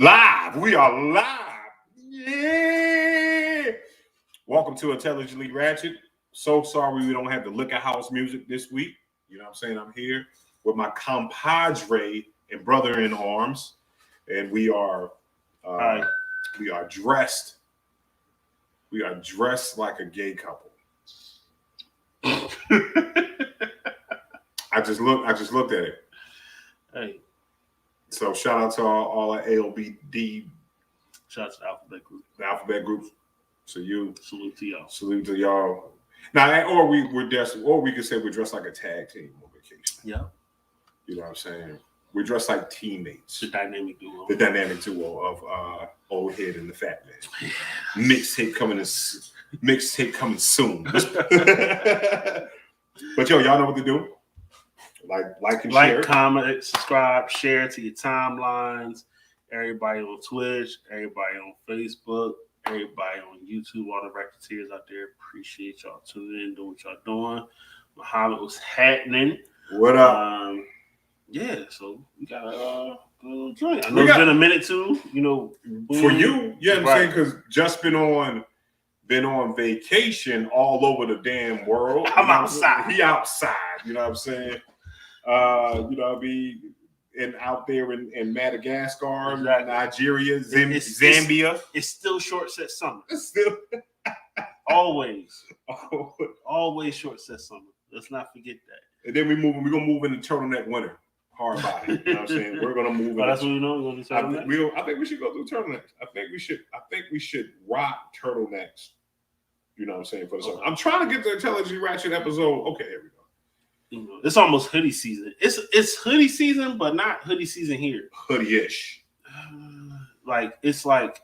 Live. We are live. Yeah. Welcome to Intelligently Ratchet. So sorry we don't have the Liquor House music this week. You know what I'm saying? I'm here with my compadre and brother in arms. And we are dressed. We are dressed like a gay couple. I just looked at it. Hey. So shout out to all the ALBD. Shout out to the alphabet group. The alphabet groups. So you salute to y'all. Salute to y'all. Now, or we could say we're dressed like a tag team on vacation. Yeah. You know what I'm saying? We're dressed like teammates. The dynamic duo. The dynamic duo of Old Head and the Fat Man. Mixtape coming soon. But y'all know what to do. Like and share. Like, comment, subscribe, share to your timelines. Everybody on Twitch, everybody on Facebook, everybody on YouTube, all the Racketeers out there. Appreciate y'all tuning in, doing what y'all doing. Muhammad was happening. What up? Yeah, so we got a good joint. I know it's been a minute too. You know, for you, yeah, I'm saying because just been on vacation all over the damn world. I'm outside. He outside. You know what I'm saying? And out there in Madagascar, exactly. Nigeria, Zambia. It's still short set summer. It's still always short set summer. Let's not forget that. And then we're gonna move into turtleneck winter. Hard body. You know what I'm saying? We're gonna move. That's what we know. We're gonna do turtlenecks. I think we should go through turtlenecks. I think we should rock turtlenecks. You know what I'm saying? For the summer. I'm trying to get the Intelligent Ratchet episode. Okay, here we go. It's almost hoodie season. It's hoodie season, but not hoodie season here. Hoodie-ish. It's like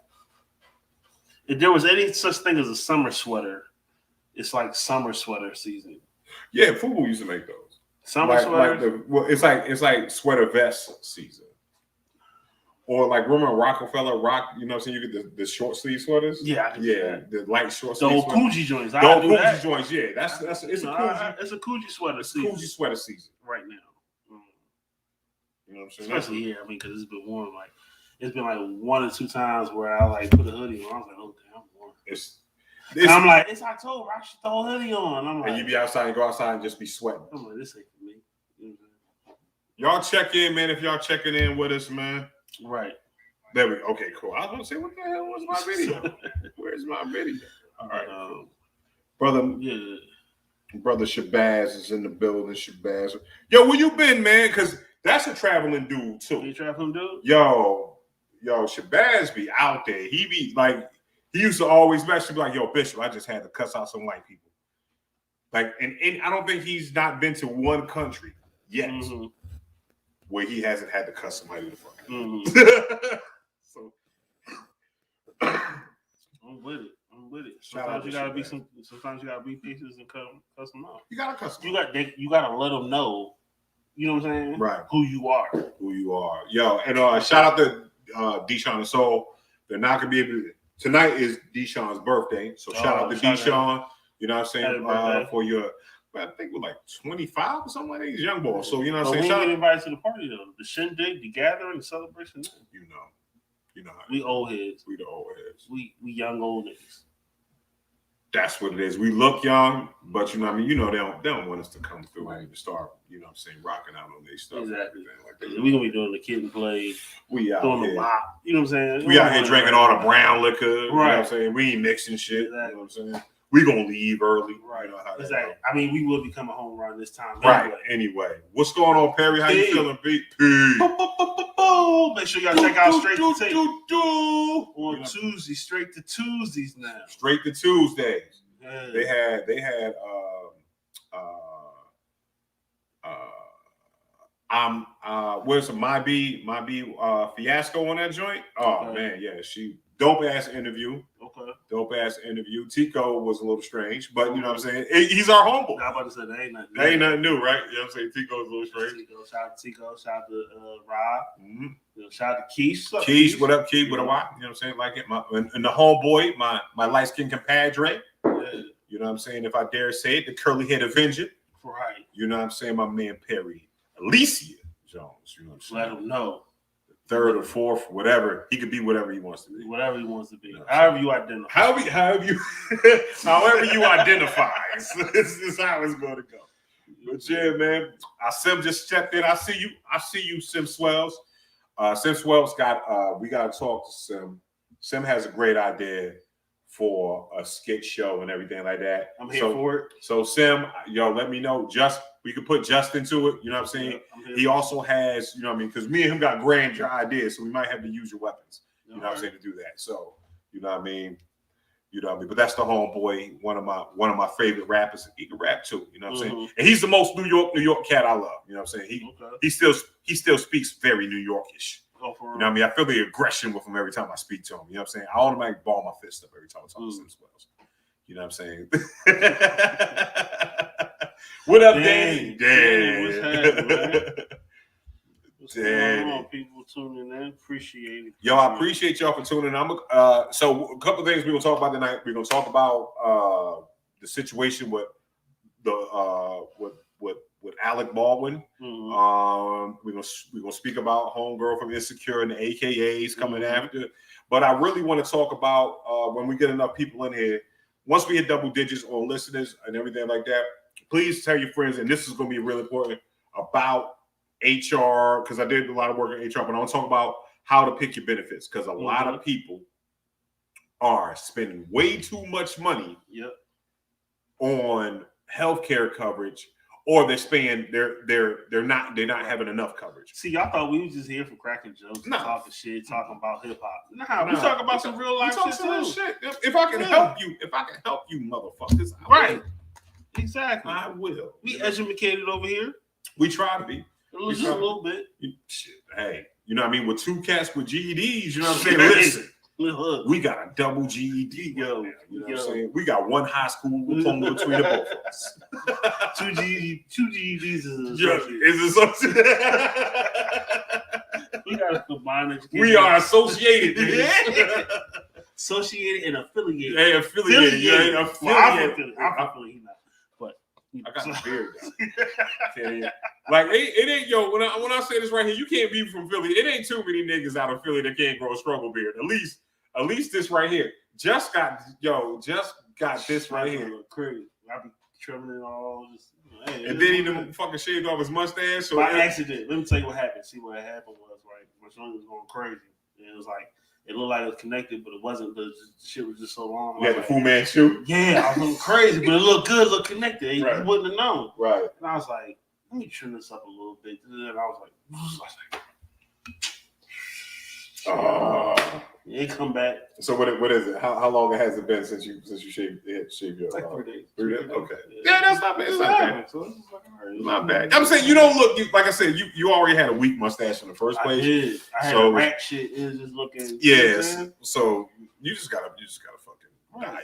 if there was any such thing as a summer sweater, it's like summer sweater season. Yeah, football used to make those. Summer sweaters. It's like sweater vest season. Or like remember Rockefeller Rock, you know what I'm saying? You get the short sleeve sweaters. Yeah, the light short sleeve. The old Coogee joints. The old Coogee joints. Yeah, it's a Coogee sweater season. Coogee sweater season right now. You know what I'm saying? Especially here. I mean, because it's been warm. Like it's been like 1 or 2 times where I like put a hoodie on. I was like, oh damn, I'm warm. I'm like, it's October. I should throw a hoodie on. I'm like, and you be outside and go outside and just be sweating. I'm like, this ain't for me. Y'all check in, man. If y'all checking in with us, man. Right. There we go. Okay, cool. I was going to say, what the hell was my video? Where's my video? All right. Brother Shabazz is in the building. Shabazz. Yo, where you been, man? Because that's a traveling dude, too. You traveling dude? Yo, Shabazz be out there. He be like, he used to always message me like, yo, Bishop, I just had to cuss out some white people. Like, and I don't think he's not been to one country yet. Mm-hmm. Where he hasn't had to cuss somebody the fuck out. Mm-hmm. So I'm with it. Sometimes you gotta be pieces and cuss them out. You gotta cuss them. You gotta let them know. You know what I'm saying? Right. Who you are. Yo, and shout out to Deshaun and Soul. They're not gonna be able to. Tonight is Deshaun's birthday, so shout out to Deshaun. You know what I'm saying? For your. I think we're like 25 or something like that. He's young boy. So, you know what I'm saying? We get invited to the party, though. The shindig, the gathering, the celebration. You know how we old heads. We the old heads. We young old niggas. That's what it is. We look young, but you know what I mean? You know, they don't want us to come through and start, you know what I'm saying, rocking out on their stuff. Exactly. Like that. We're going to be doing the kid and play. We out doing here. The WAP. You know what I'm saying? We out here drinking all the brown liquor. Right. You know what I'm saying? We ain't mixing shit. Exactly. You know what I'm saying? We gonna leave early. Right. You know how exactly. I mean, we will become a home run this time. Right. Anyway. What's going on, Perry? How you feeling, Pete? Make sure y'all check out Straight to Tape on Tuesday. Straight to Tuesdays now. Straight to Tuesdays. Yeah. They had where's my B fiasco on that joint? Oh man, yeah, she dope ass interview. Okay. Dope ass interview. Tico was a little strange, but you know what I'm saying? He's our homeboy. I'm about to say that ain't nothing new. That ain't nothing new, right? You know what I'm saying? Tico's a little strange. Shout out to Tico, shout out to Rob. Mm-hmm. You know, shout out to Keish. Keish, what up, Keish? What a Y? You know what I'm saying? Like it. And the homeboy, my light-skinned compadre. Yeah. You know what I'm saying? If I dare say it, the curly-head Avenger. Right. You know what I'm saying? My man Perry. Alicia Jones. You know what I'm saying? Let him know. third or fourth, whatever. He could be whatever he wants to be. Whatever he wants to be. However you identify. However you identify. This is how it's going to go. But yeah, man. Sim just stepped in. I see you, Sim Swells. Sim Swells we got to talk to Sim. Sim has a great idea for a skit show and everything like that. I'm here for it. So Sim, let me know. We could put Justin to it. You know what I'm saying? Yeah, he also has, you know what I mean? Because me and him got grandeur ideas, so we might have to use your weapons. You know what I'm saying, to do that. So, you know what I mean? But that's the homeboy, one of my favorite rappers. He can rap too, you know what I'm saying? And he's the most New York cat I love. You know what I'm saying? He still speaks very New Yorkish. You know what I mean? I feel the aggression with him every time I speak to him. You know what I'm saying? I automatically ball my fist up every time I talk to Sim Swells. You know what I'm saying? What up, Danny? What's happening, man? What's going on, people tuning in? Appreciate it. Yo, I appreciate y'all for tuning in. So a couple of things we're gonna talk about tonight. We're gonna talk about the situation with with Alec Baldwin. We're gonna speak about homegirl from Insecure and the AKAs coming after. But I really want to talk about when we get enough people in here. Once we hit double digits on listeners and everything like that, please tell your friends, and this is going to be really important, about HR, because I did a lot of work in HR, but I want to talk about how to pick your benefits, because a lot of people are spending way too much money on healthcare coverage, or they're not having enough coverage. See, y'all thought we was just here for cracking jokes, talking shit, talking about hip hop. We talk about some real life shit. If I can help you, motherfuckers, right? Exactly. I will. We educated over here. We try to be. Just a little bit. Hey, you know what I mean? With two cats with GEDs, you know what I'm saying? Listen. We got a double GED, you know what I'm saying? We got one high school diploma between the both of us. Two GEDs is associated. We got a combined education. We are associated. Associated and affiliated. Hey, affiliated. Yeah, affiliated. Well, I'm affiliated now, but I got a beard though. Like it ain't when I say this right here, you can't be from Philly. It ain't too many niggas out of Philly that can't grow a struggle beard. At least this right here. Just got this right here. Crazy. I be trimming it all. And then he done fucking shaved off his mustache. So by accident. Let me tell you what happened. See what happened was right. My son was going crazy. And it was like it looked like it was connected, but it wasn't. The shit was just so long. You had the Fu Manchu. Yeah, I was going crazy, but it looked good, looked connected. Right. You wouldn't have known. Right. And I was like, let me trim this up a little bit. And I was like, it come back. So what is it? How long has it been since you shaved your? Like 3 days. 3 days. Okay. Yeah, that's not bad. It's not bad. So it's like, all right, it's not bad. I'm saying you don't look. Like I said, you already had a weak mustache in the first place. I did. I had a Ratchet. It was just looking. Yes. So you just gotta fucking diet, man.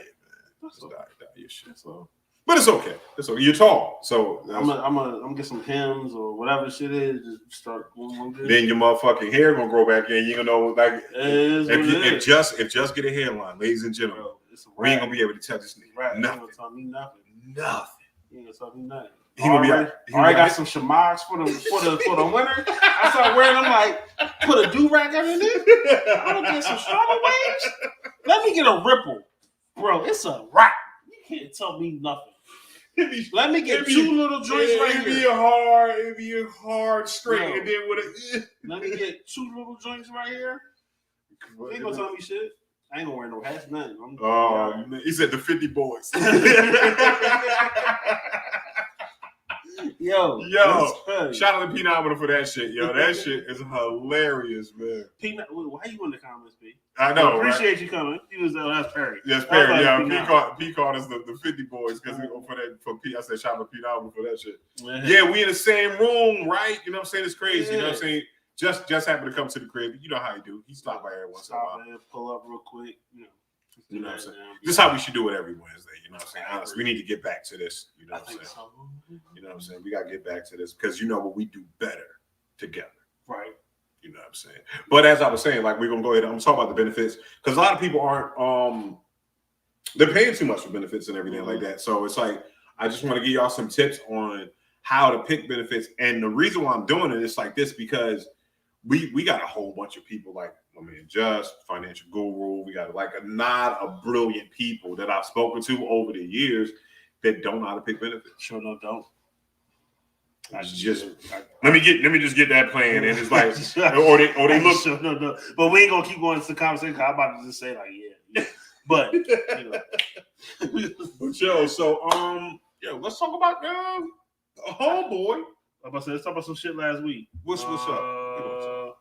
Just diet your shit. So. But it's okay. You're tall, so I'm gonna get some Hims or whatever shit is. Just start going good. Then your motherfucking hair gonna grow back in. You gonna know like if just get a hairline, ladies and gentlemen. Bro, we ain't gonna be able to tell this nigga nothing. Nothing. You ain't gonna tell me nothing. He ain't gonna tell me nothing. He gonna be. I got some shamags for the winter. I start wearing them like put a do rag underneath. I'm gonna get some stronger waves. Let me get a ripple, bro. It's a wrap. You can't tell me nothing. Let me get two little joints right here. It'd be a hard straight, and then with a. Let me get two little joints right here. You ain't gonna tell me shit. I ain't gonna wear no hats, nothing. He said the 50 boys. Yo, shout out to Peanut for that shit, yo. That shit is hilarious, man. Peanut, why you in the comments, P? I know. I appreciate you coming. He was that's Perry. Yes, Perry. Yeah, P called us the 50 boys because for P. I said shout out to Peanut for that shit. Yeah, we in the same room, right? You know what I'm saying? It's crazy. You know what I'm saying? Just happened to come to the crib. You know how he do. He stop by every once in a while. Pull up real quick. You know what I'm saying? This is how we should do it every Wednesday. You know what I'm saying? Honestly, we need to get back to this. You know what I'm saying? So. You know what I'm saying? We got to get back to this because you know what, we do better together. Right. You know what I'm saying? But as I was saying, like we're going to go ahead. I'm going to talk about the benefits because a lot of people aren't, they're paying too much for benefits and everything like that. So it's like, I just want to give y'all some tips on how to pick benefits. And the reason why I'm doing it is like this because we got a whole bunch of people like Just, Financial Guru. We got like a lot of brilliant people that I've spoken to over the years that don't know how to pick benefits. Sure enough, don't. Let me just get that plan, and it's like, or they look. Sure, no. But we ain't gonna keep going into the conversation. I'm about to just say like, yeah. But But yo, so let's talk about a homeboy. Let's talk about some shit last week. What's up?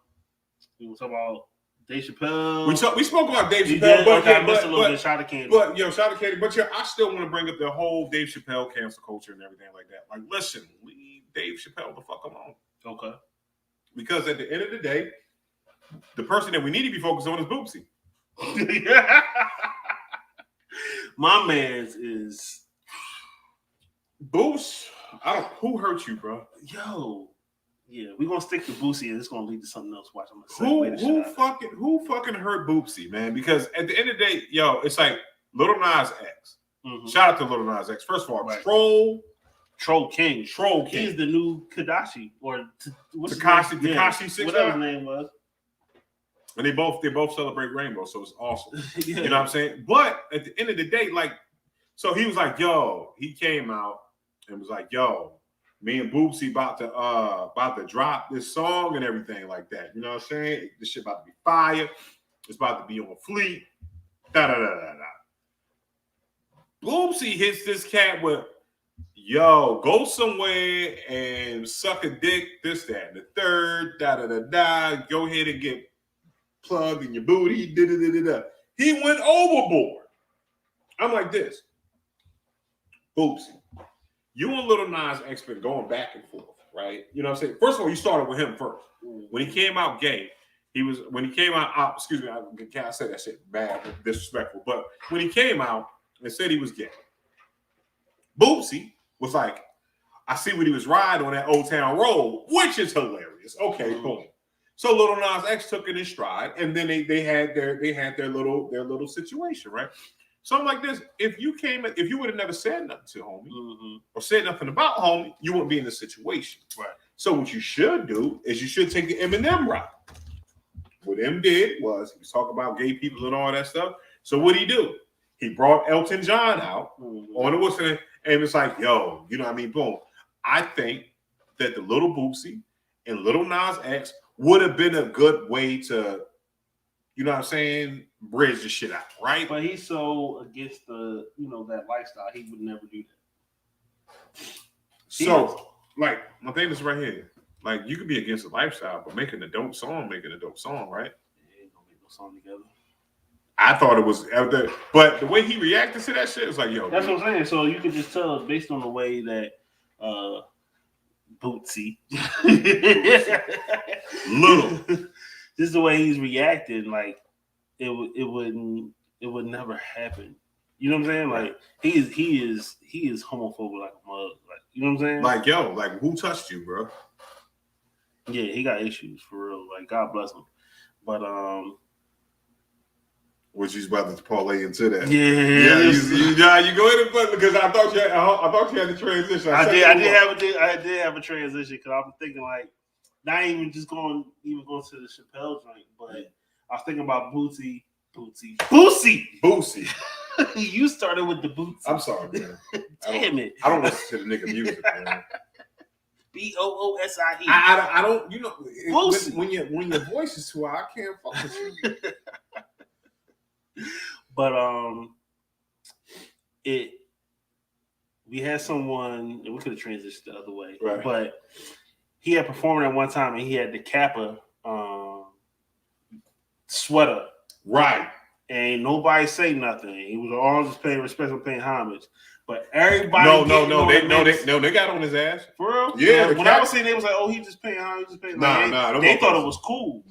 We were talking about Dave Chappelle. We spoke about Dave Chappelle, but I missed a little bit. Shout out to Candy. But shout out to Candy. But I still want to bring up the whole Dave Chappelle cancel culture and everything like that. Like, listen, leave Dave Chappelle the fuck alone. Okay. Because at the end of the day, the person that we need to be focused on is Boopsy. My man's is Boost. Who hurt you, bro? Yo. Yeah, we're gonna stick to Boosie and it's gonna lead to something else. Watch, I'm who fucking hurt Boopsy, man? Because at the end of the day, yo, it's like Lil Nas X. Mm-hmm. Shout out to Lil Nas X. First of all, right. Troll King. He's the new Kadashi or Tekashi 6. Whatever his name was. And they both celebrate Rainbow, so it's awesome. Yeah. You know what I'm saying? But at the end of the day, like, so he was like, yo, he came out and was like, yo, me and Boopsy about to drop this song and everything like that. You know what I'm saying? This shit about to be fire. It's about to be on Fleet. Boopsy hits this cat with, yo, go somewhere and suck a dick, this, that, and the third, go ahead and get plugged in your booty, He went overboard. I'm like this. Boopsy, you and Lil Nas X been going back and forth, right? You know what I'm saying? First of all, you started with him first. When he came out gay, excuse me, I said that shit bad, disrespectful, but when he came out and said he was gay, Boopsy was like, I see what he was riding on that Old Town Road, which is hilarious. Okay, boom. So Lil Nas X took it in stride, and then they had their little situation, right? So I'm like this: if you would have never said nothing to homie or said nothing about homie, you wouldn't be in this situation, right? So what you should do is you should take the Eminem route. What M did was he was talking about gay people and all that stuff. So what he do? He brought Elton John out on the what's and it's like, yo, you know what I mean? Boom. I think that the little Boopsy and Lil Nas X would have been a good way to, you know what I'm saying, bridge the shit out, right? But he's so against the, that lifestyle, he would never do that. So, like, my thing is right here. Like, you could be against the lifestyle, but making a dope song, right? Yeah, ain't gonna make no song together. I thought it was, but the way he reacted to that shit was like, yo. That's what I'm saying. So you can just tell based on the way that Bootsy, little, this is the way he's reacting. Like it would never happen. You know what I'm saying? Like he is homophobic like a mug. Like, you know what I'm saying? Like, yo, like who touched you, bro? Yeah, he got issues for real. Like, God bless him. But which he's about to parlay into that. Yeah. You go ahead and put because I thought you had the transition. I did have a transition because I was thinking like not even going to the Chappelle joint, but I was thinking about Bootsy. You started with the Bootsy. I'm sorry, man. Damn it. I don't listen to the nigga music, man. Boosie. I don't, when your voice is too high, I can't fuck with you. But we had someone, and we could have transitioned the other way, right. But he had performed at one time, and he had the Kappa sweater, right? And nobody say nothing. He was all just paying respect and paying homage. But everybody, they got on his ass for real. Yeah, when I was saying, they was like, "Oh, he just paying homage, They thought it was cool.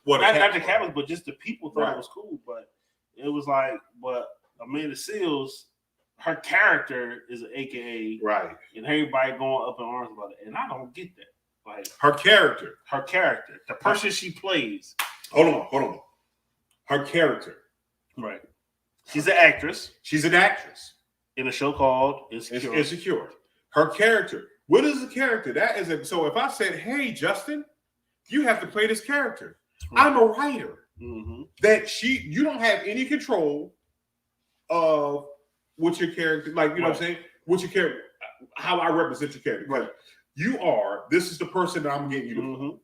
What? Not the Kappas, but just the people thought it was cool. But it was like, but Amanda Seales, her character is an AKA, right? And everybody going up in arms about it, and I don't get that. Like her character, the person she plays. Hold on. Her character, right? She's an actress. In a show called Insecure. Her character. What is the character? So if I said, "Hey, Justin, you have to play this character. I'm a writer. Mm-hmm. You don't have any control of what your character, like, you know what I'm saying? What your character, how I represent your character. Right. This is the person that I'm getting you to play.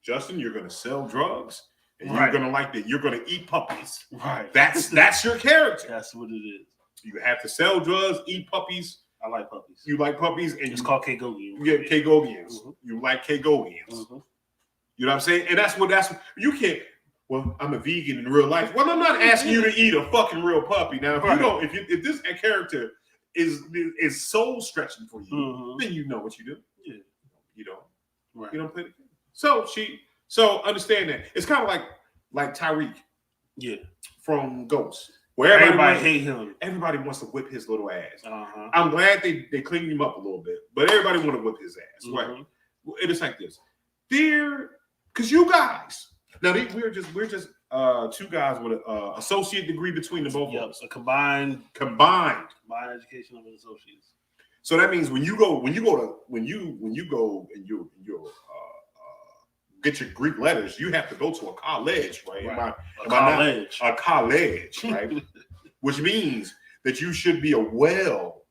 Justin, you're going to sell drugs. And you're going to like that. You're going to eat puppies. Right. That's your character. That's what it is. You have to sell drugs, eat puppies. I like puppies. You like puppies. And it's called Cagogians. Yeah, Cagogians. You like Cagogians. You know what I'm saying? And that's what you can't. Well, I'm a vegan in real life. Well, I'm not asking you to eat a fucking real puppy. Now, if this character is soul stretching for you, then you know what you do. Yeah. You don't. Right. You don't play the game. So understand that. It's kind of like Tyreek. Yeah. From Ghost. Where everybody hate him. Everybody wants to whip his little ass. I'm glad they cleaned him up a little bit, but everybody want to whip his ass. Right. It is like this. Because you guys. Now we're just two guys with an associate degree between the both of us. A combined education of an associates. So that means when you go and you get your Greek letters, you have to go to a college, right? A college, right? Which means that you should be a well-formed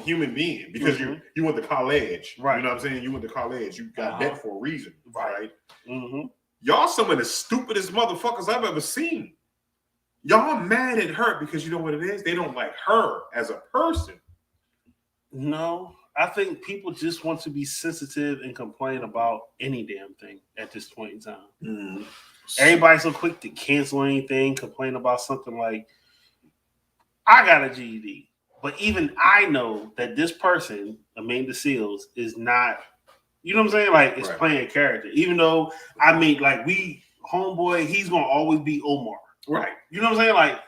human being because you went to college, right? You know what I'm saying? You went to college. You got that for a reason, right? Y'all some of the stupidest motherfuckers I've ever seen. Y'all mad at her because you know what it is? They don't like her as a person. No, I think people just want to be sensitive and complain about any damn thing at this point in time. Everybody's so quick to cancel anything, complain about something like, I got a GED. But even I know that this person, Amanda Seals, is not, you know what I'm saying? Like, it's playing a character. Even though, homeboy, he's going to always be Omar. Right. You know what I'm saying? Like,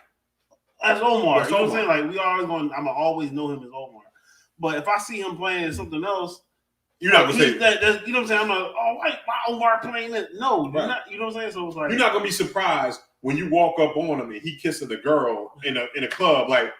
that's Omar. You know what I'm saying? Like, I'm going to always know him as Omar. But if I see him playing something else, you're not going to say that. You know what I'm saying? I'm like, why Omar playing that? No, you're not. You know what I'm saying? So it's like, you're not going to be surprised when you walk up on him and he kissing the girl in a club, like,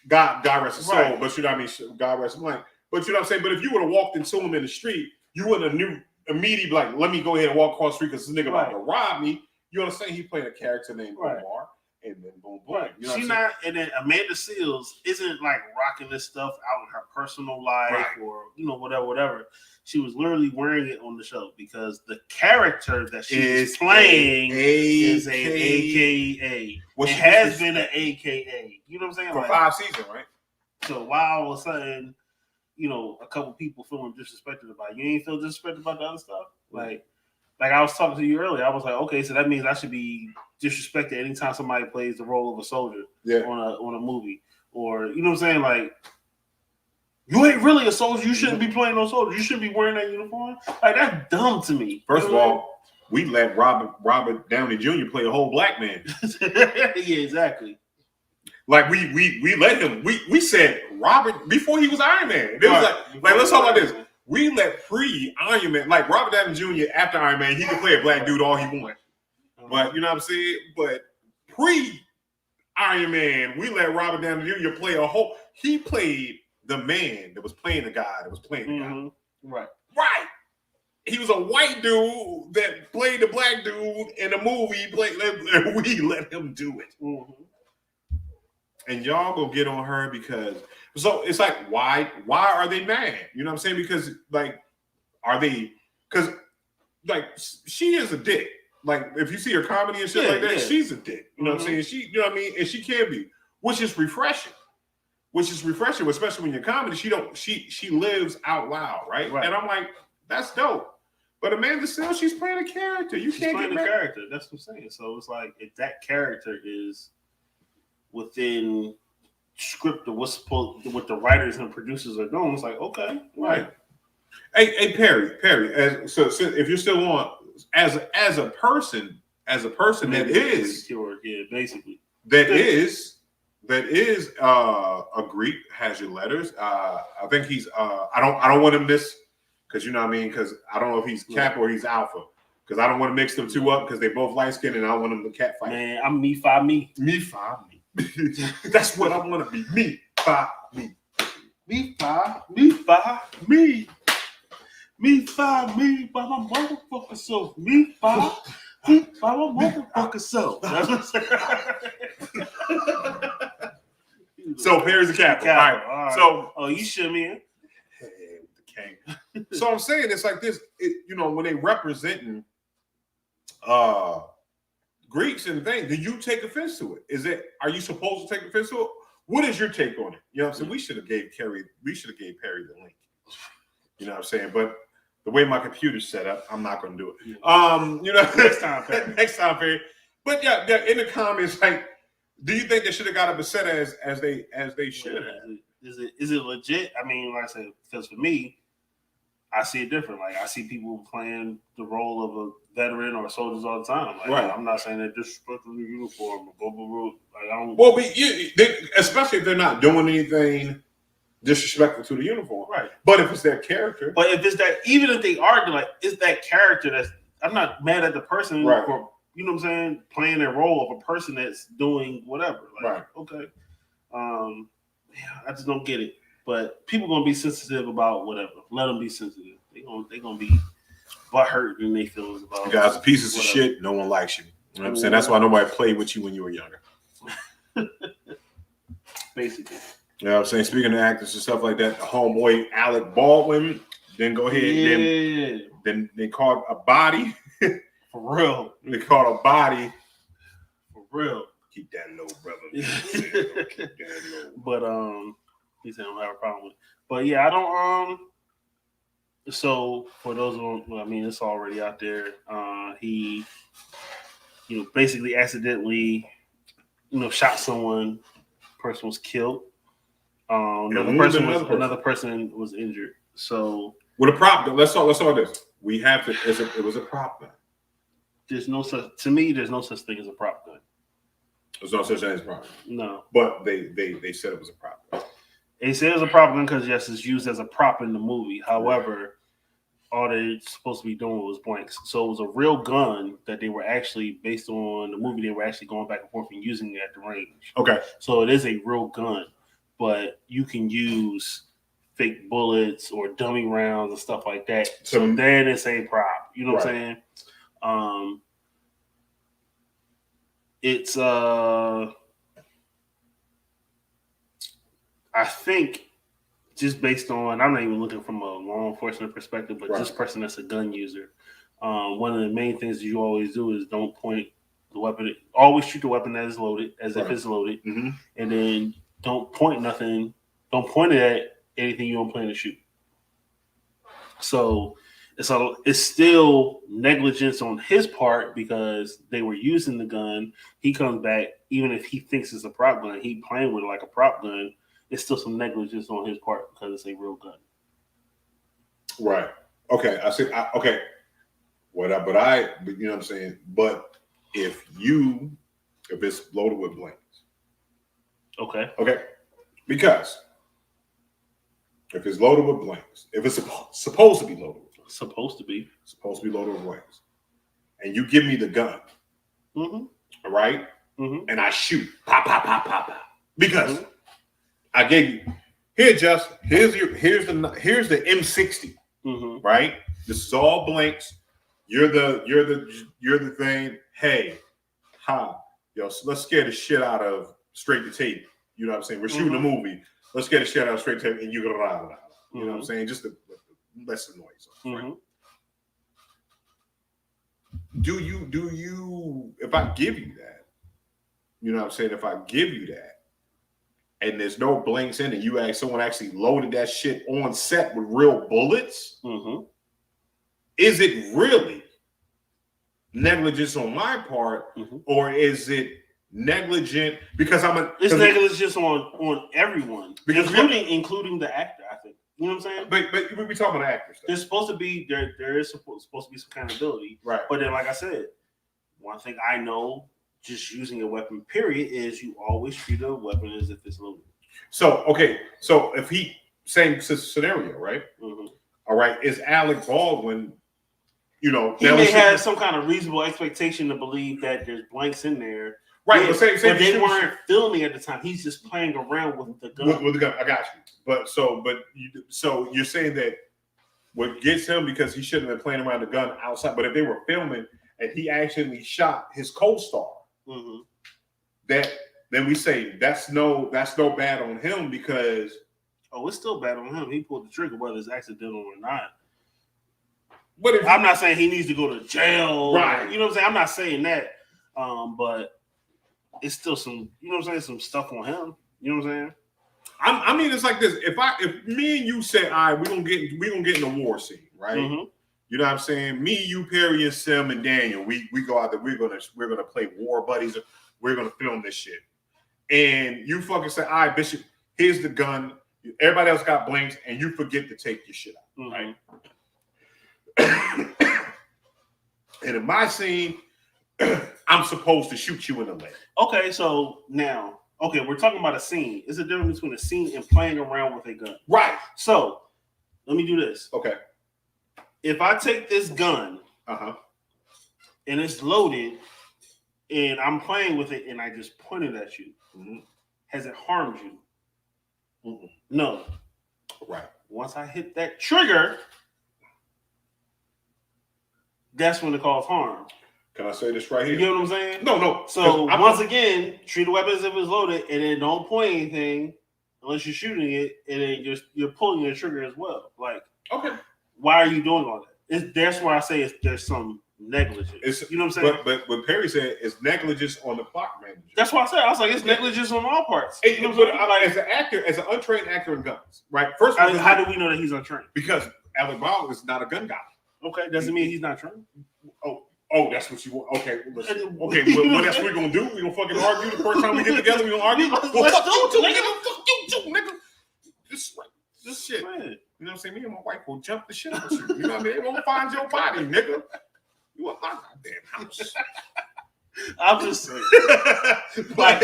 God rest his soul, but you know what I mean? God rest his mind. But you know what I'm saying? But if you would have walked into him in the street, you wouldn't have knew immediately, like, let me go ahead and walk across the street because this nigga about to rob me. You understand? He played a character named Omar, and then boom, boom. Right. You know She not, and then Amanda Seals isn't like rocking this stuff out in her personal life or, you know, whatever. She was literally wearing it on the show because the character that she is playing is a AKA. Well, it has been an AKA. You know what I'm saying? For 5 seasons, right? So why all of a sudden, you know, a couple people feeling disrespected about it? You ain't feel disrespected about the other stuff? Like I was talking to you earlier, I was like, okay, so that means I should be disrespected anytime somebody plays the role of a soldier on a movie. Or, you know what I'm saying? Like, you ain't really a soldier. You shouldn't be playing no soldier. You shouldn't be wearing that uniform. Like, that's dumb to me. First of all, we let Robert Downey Jr. play a whole black man. Yeah, exactly. Like we let him. We said Robert before he was Iron Man. It was like let's talk about this. We let pre-Iron Man, like Robert Downey Jr. after Iron Man, he could play a black dude all he wanted. But you know what I'm saying? But pre-Iron Man, we let Robert Downey Jr. play a whole. He played the man that was playing the guy that was playing the guy. Right. He was a white dude that played the black dude in a movie. And we let him do it. And y'all go get on her because so it's like why are they mad? You know what I'm saying? Because like because she is a dick. Like if you see her comedy and shit like that, she's a dick. You know what I'm saying? She, you know what I mean? And she can be, which is refreshing, especially when you're comedy. She lives out loud, right? And I'm like, that's dope. But Amanda Seals, she's playing a character. She's can't playing get a character. That's what I'm saying. So it's like if that character is within script of what the writers and producers are doing, it's like, okay, right. Hey Perry. So if you're still on, as a person that is basically that is a Greek, has your letters. I think he's I don't want to miss because you know what I mean, because I don't know if he's Kappa or he's Alpha. Because I don't want to mix them two up because they both light skinned and I don't want them to cat fight. Man, I'm me fi me. Me fi me. That's what I want to be. Me fi me. Me fi me. Me by my motherfucking self. Me by my motherfucking self. That's what I'm saying. So Perry's the capital. All right. So you should, man. So I'm saying it's like this. When they representing Greeks and things, do you take offense to it? Are you supposed to take offense to it? What is your take on it? You know what I'm saying? We should have gave Perry the link. You know what I'm saying? But the way my computer's set up, I'm not going to do it. Next time, Perry. Next time, Perry. But yeah, in the comments, like, do you think they should have got a upset as they should have? Is it legit? I mean, like I said, because for me, I see it different. Like, I see people playing the role of a veteran or soldiers all the time. Like, right. I'm not saying they're disrespectful the uniform or blah blah blah. Like, I don't. Well, especially if they're not doing anything disrespectful to the uniform, right? But if it's their character, but if it's that, even if they are, like, it's that character that's. I'm not mad at the person right. for, you know what I'm saying, playing that role of a person that's doing whatever. Like, right. Okay. I just don't get it. But people gonna be sensitive about whatever. Let them be sensitive. They gonna be butthurt in their feelings about. You guys are pieces of shit. No one likes you. You know what I'm saying? That's why nobody played with you when you were younger. Basically. You know what I'm saying? Speaking of actors and stuff like that, the homeboy Alec Baldwin, then go ahead. Yeah. Then they caught a body. For real. They caught a body. For real. Keep that low, brother. Keep that low. But he said I don't have a problem with it. But yeah, I don't so for those who I mean, it's already out there. He basically accidentally shot someone. Person was killed. Another person was injured. So with a prop gun, let's talk this. We have to. It was a prop gun. There's no such thing as a prop gun. There's no such thing as a prop gun. No. But they said it was a prop gun. They said it was a prop gun because yes, it's used as a prop in the movie. However, all they're supposed to be doing was blanks. So it was a real gun that they were actually, based on the movie, they were actually going back and forth and using it at the range. Okay. So it is a real gun, but you can use fake bullets or dummy rounds and stuff like that. So then it's a prop. You know what I'm saying? It's I think just based on, I'm not even looking from a law enforcement perspective, but just person that's a gun user. One of the main things you always do is don't point the weapon. Always shoot the weapon that is loaded, as if it's loaded, and then don't point nothing. Don't point it at anything you don't plan to shoot. So it's still negligence on his part because they were using the gun. He comes back, even if he thinks it's a prop gun, he playing with it like a prop gun. It's still some negligence on his part because it's a real gun. Right. Okay. I see. Okay. But you know what I'm saying? But if it's loaded with blanks. Okay. Okay. Because if it's loaded with blanks, if it's supposed to be loaded with blanks. Supposed to be loaded with blanks. And you give me the gun. Mm-hmm. All right? Mm-hmm. And I shoot. Pop, pop, pop, pop, pop. Because I gave you here's the M60, right? This is all blanks. You're the thing. Hey, so let's scare the shit out of straight to tape. You know what I'm saying? We're shooting a movie. Let's get the shit out of straight to tape, and you go around. You know what I'm saying? Just the less the noise. Right? Do you? If I give you that, you know what I'm saying? If I give you that. And there's no blanks in it. Someone actually loaded that shit on set with real bullets. Is it really negligence on my part, or is it negligent because it's negligence on everyone, including the actor? I think you know what I'm saying. But we talking about actors. There's supposed to be there is supposed to be some accountability, right? But then, like I said, one thing I know. Just using a weapon, period, is you always treat a weapon as if it's loaded. So if same scenario, right? All right, is Alec Baldwin, he may have some kind of reasonable expectation to believe that there's blanks in there. Right, but they weren't filming at the time. He's just playing around with the gun. With the gun, I got you. So you're saying that what gets him because he shouldn't have been playing around the gun outside. But if they were filming and he actually shot his co-star, then we say that's no bad on him because it's still bad on him. He pulled the trigger, whether it's accidental or not. But if I'm not saying he needs to go to jail, right? You know what I'm saying? I'm not saying that, but it's still some, you know what I'm saying, some stuff on him. You know what I'm saying? I mean, it's like this. If me and you say, all right, we're gonna get in the war scene, right? You know what I'm saying? Me, you, Perry, and Sim and Daniel, we go out there. We're gonna play war buddies. We're gonna film this shit. And you fucking say, all right, Bishop, here's the gun. Everybody else got blanks, and you forget to take your shit out, right? And in my scene, I'm supposed to shoot you in the leg. Okay, so now, we're talking about a scene. It's a difference between a scene and playing around with a gun. Right. So, let me do this. Okay. If I take this gun and it's loaded and I'm playing with it and I just point it at you, has it harmed you? No. Right. Once I hit that trigger, that's when it causes harm. Can I say this right here? You get what I'm saying? No. So once again, treat the weapon as if it's loaded, and then don't point anything unless you're shooting it, and then you're pulling the trigger as well. Like, why are you doing all that? That's where I say there's some negligence. You know what I'm saying? But what Perry said is negligence on the clock manager. That's what I said. I was like, it's negligence on all parts. You know what I'm saying? As an actor, as an untrained actor in guns, right? First of all, how do we know that he's untrained? Because Alec Baldwin is not a gun guy. Okay, doesn't mean he's not trained. Oh, that's what you want. Okay, listen. Okay, what else we gonna do? We gonna fucking argue the first time we get together? We gonna argue? Well, fuck you too, nigga. Fuck you too, nigga. This shit. Man. You know what I'm saying? Me and my wife will jump the shit out you. You know what I mean? They won't find your body, nigga. You in my goddamn house. I'm just saying. Like,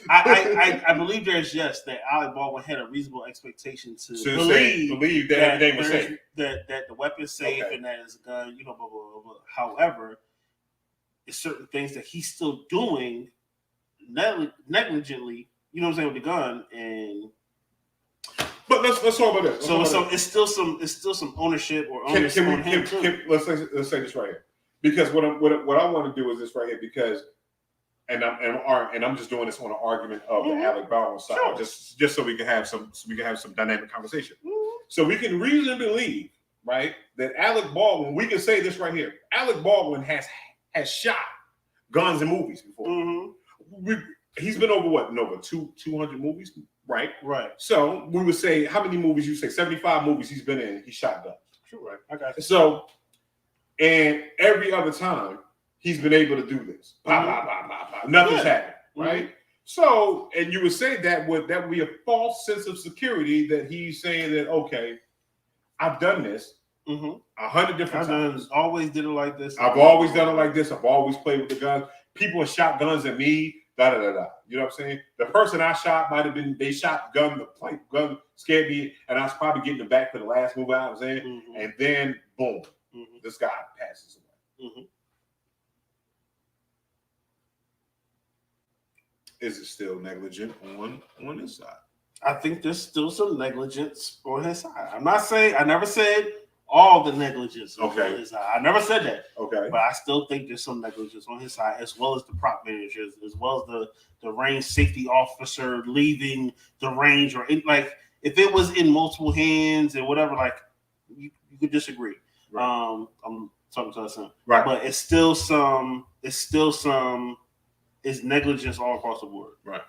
I believe there's that Alec Baldwin had a reasonable expectation to believe that everything was safe, that the weapon's safe and that it's a gun, blah, blah, blah, blah. However, it's certain things that he's still doing negligently, you know what I'm saying, with the gun. And but let's talk about this. So it's still some ownership or ownership on him too. Let's say this right here. Because what I want to do is this right here, because and I'm just doing this on an argument of the Alec Baldwin side, just so we can have some dynamic conversation. So we can reasonably believe, right, that Alec Baldwin, we can say this right here. Alec Baldwin has shot guns in movies before. He's been over 200 movies, right? Right. So we would say, how many movies you say? 75 movies he's been in. He shot guns. Sure, right. I got you. So. And every other time he's been able to do this. Nothing's happened, right? So, and you would say that would be a false sense of security that he's saying that, okay, I've done this 100 different times. Always did it like this. I've always done it like this. I've always played with the guns. People have shot guns at me. Da da da da. You know what I'm saying? The person I shot might have been they shot gun scared me, and I was probably getting it back for the last movie I was in, and then boom. This guy passes away. Is it still negligent on his side? I think there's still some negligence on his side. I never said all the negligence on his side. I never said that. Okay. But I still think there's some negligence on his side, as well as the prop managers, as well as the range safety officer leaving the range, or if it was in multiple hands and whatever, you could disagree. Right. I'm talking to us, right? But it's negligence all across the board, right?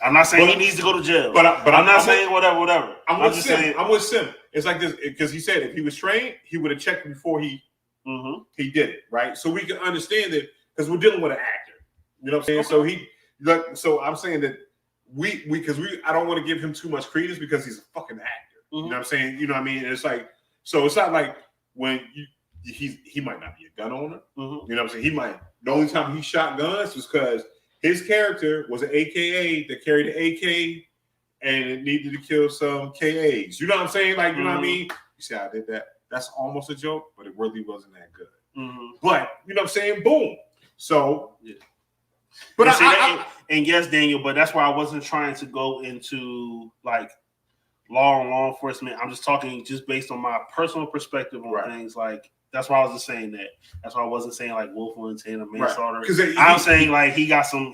I'm not saying he needs to go to jail, but I'm not saying whatever. I'm with Sim. It's like this because he said if he was trained, he would have checked before he did it, right? So we can understand it because we're dealing with an actor. You know what I'm saying? Okay. So I'm saying that I don't want to give him too much credence because he's a fucking actor. You know what I'm saying? You know what I mean? And it's like. So it's not like when he might not be a gun owner. You know what I'm saying? He might. The only time he shot guns was because his character was an AKA that carried an AK and it needed to kill some KAs. You know what I'm saying? Like, you know what I mean? You see how I did that? That's almost a joke, but it really wasn't that good. But, you know what I'm saying? Boom. So, yeah. But and yes, Daniel, but that's why I wasn't trying to go into law and law enforcement. I'm just talking just based on my personal perspective on things. Like that's why I was just saying that. That's why I wasn't saying like willful intent or manslaughter. Because I'm saying like he got some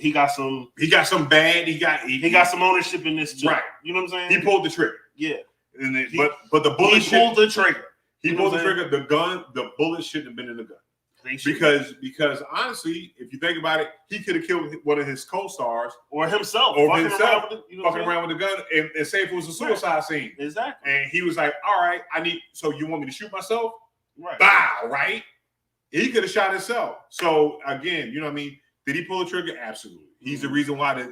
bad. He got some ownership in this too. Right. You know what I'm saying? He pulled the trigger. Yeah. But the bullet pulled the trigger. He pulled the trigger. The bullet shouldn't have been in the gun. Because honestly, if you think about it, he could have killed one of his co-stars or himself, fucking around with the gun, and say if it was a suicide scene. Exactly. And he was like, "All right, so you want me to shoot myself? Right. Bow, right? He could have shot himself. So again, you know what I mean? Did he pull the trigger? Absolutely. He's the reason why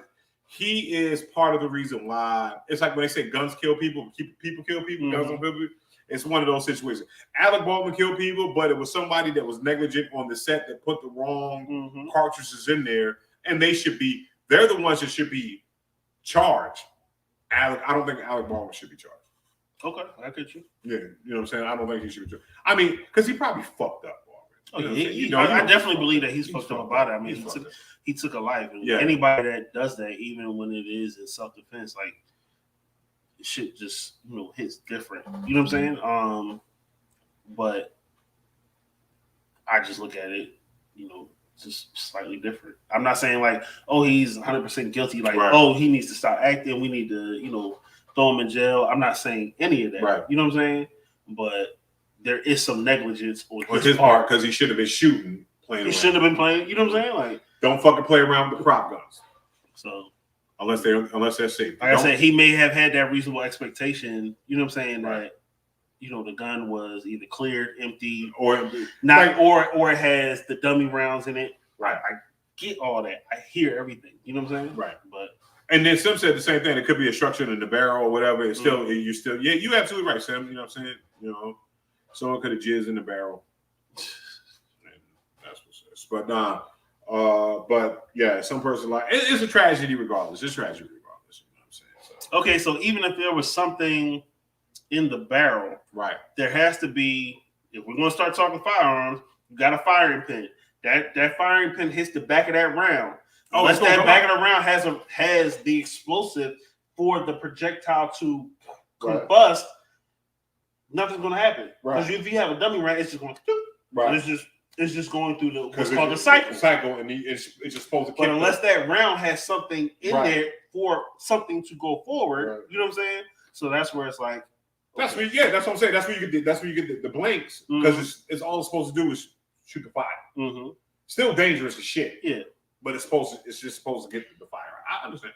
he is part of the reason why. It's like when they say guns kill people, people kill people, guns don't kill people. It's one of those situations. Alec Baldwin killed people, but it was somebody that was negligent on the set that put the wrong cartridges in there, and they're the ones that should be charged. I don't think Alec Baldwin should be charged. Okay, I get you. Yeah, you know what I'm saying? I don't think he should be charged. I mean, because he probably fucked up already. I definitely believe that he's fucked up about it. I mean, he took a life. And anybody that does that, even when it is in self-defense, like, shit just hits different. You know what I'm saying? But I just look at it, just slightly different. I'm not saying like, oh, he's 100% guilty. Like, oh, he needs to stop acting. We need to, throw him in jail. I'm not saying any of that. Right. You know what I'm saying? But there is some negligence on his part because he should have been shooting. He shouldn't have been playing. You know what I'm saying? Like, don't fucking play around with the prop guns. So. Unless they're safe. Like I said, he may have had that reasonable expectation, you know what I'm saying, that the gun was either cleared, empty, or not, or it has the dummy rounds in it. Right. I get all that. I hear everything. You know what I'm saying? Right. But and then Sim said the same thing. It could be a structure in the barrel or whatever. It's still you're absolutely right, Sim. You know what I'm saying? Someone could have jizzed in the barrel. And that's what's this. But yeah, some person it's a tragedy regardless. It's a tragedy regardless. You know what I'm saying? So. Okay, so even if there was something in the barrel, there has to be. If we're gonna start talking firearms, you got a firing pin. That firing pin hits the back of that round. Unless that back of the round has the explosive for the projectile to combust, nothing's gonna happen. Because if you have a dummy round, it's just going to. Right. It's just going through what's called the cycle. And it's just supposed to kick. But unless that round has something in there for something to go forward, you know what I'm saying? So that's where it's like. That's what I'm saying. That's where you get the blanks because it's all it's supposed to do is shoot the fire. Still dangerous as shit. Yeah. But it's just supposed to get the fire. I understand.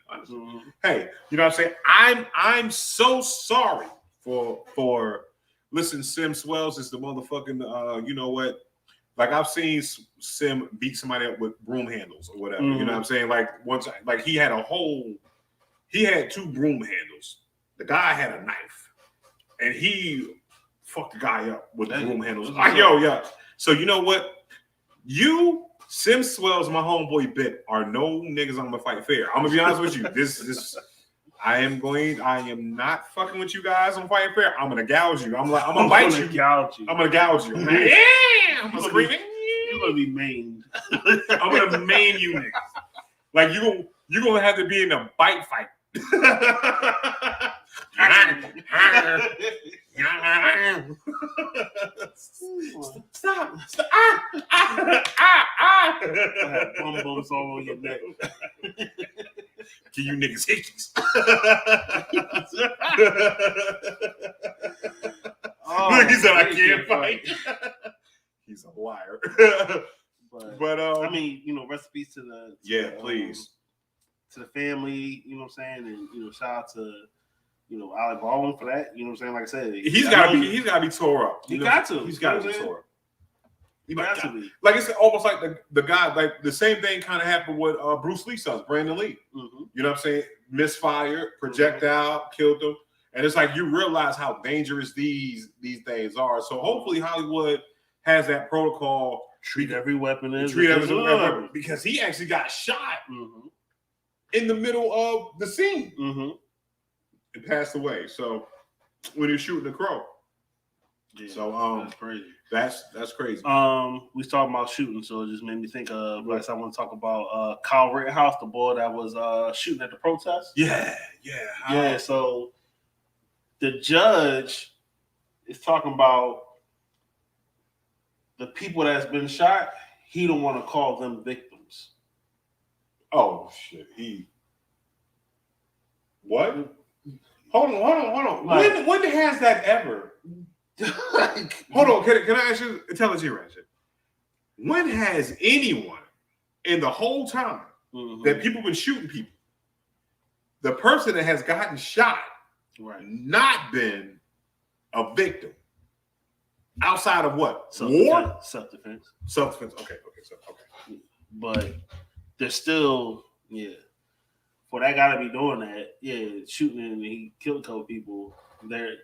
Hey, you know what I'm saying? I'm so sorry for listen, Sim Swells is the motherfucking you know what? Like I've seen Sim beat somebody up with broom handles or whatever. You know what I'm saying? Like once, like he had 2 broom handles. The guy had a knife, and he fucked the guy up with the broom handles. Like yeah. So you know what? You Sim Swells, my homeboy Bit, are no niggas I'm gonna fight fair. I'm gonna be honest with you. This. I am not fucking with you guys on fighting fair. I'm gonna gouge you. I'm gonna bite you. I'm gonna gouge you. I'm gonna screaming. You're gonna be maimed. I'm gonna maim you niggas. Like you're gonna have to be in a bite fight. Stop. Bum bumps all on your neck. Give you niggas hickeys. He said I can't fight. He's a liar. But I mean, recipes to the please. To the family, you know what I'm saying, and shout out to Alec Baldwin for that. You know what I'm saying? Like I said, he's gotta be tore up. He's got to be tore up. He got to be. Like it's almost like the guy, like the same thing kind of happened with Bruce Lee's son, Brandon Lee. You know what I'm saying? Misfire, projectile, killed him. And it's like you realize how dangerous these things are. So hopefully Hollywood has that protocol. Treat every weapon as a weapon. Because he actually got shot in the middle of the scene. And passed away. So when he was shooting the crow. Yeah, so that's crazy. That's crazy. We was talking about shooting, so it just made me think of I want to talk about Kyle Rittenhouse, the boy that was shooting at the protest. Yeah. So The judge is talking about the people that's been shot. He don't want to call them victims. Oh shit! What? Hold on. Like, when has that ever? Hold on. Can I ask you? Tell us here, Ratchet. When has anyone in the whole time that people been shooting people, the person that has gotten shot, not been a victim outside of what? War? Self-defense. Self-defense. Okay. But they're still, for that guy to be doing that, shooting and he killed a couple people, the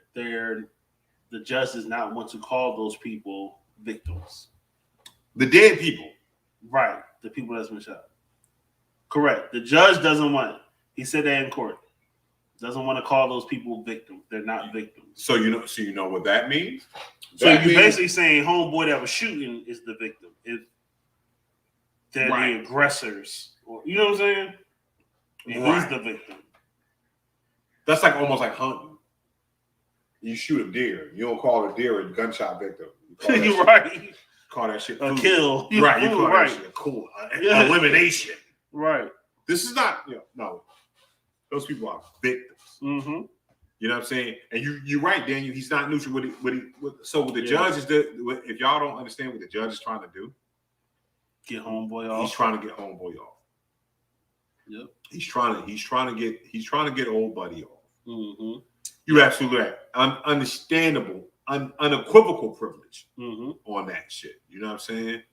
judge does not want to call those people victims. The dead people. Right. The people that's been shot. Correct. The judge doesn't want it. He said that in court. Doesn't want to call those people victims. They're not victims. So you know what that means? So you're basically saying homeboy that was shooting is the victim. If they're the aggressors. Or, you know what I'm saying? And he's the victim. That's like almost like hunting. You shoot a deer. You don't call a deer a gunshot victim. You're right. Call that shit a kill. Right. You call that shit cool. Elimination. Right. This is not, no. Those people are victims. Mm-hmm. You know what I'm saying? And you're right, Daniel. He's not neutral. So what the judge is doing, if y'all don't understand what the judge is trying to do, get homeboy off. He's trying to get homeboy off. Yep. He's trying to get old buddy off. Mm-hmm. You're absolutely right. Understandable, unequivocal privilege on that shit. You know what I'm saying?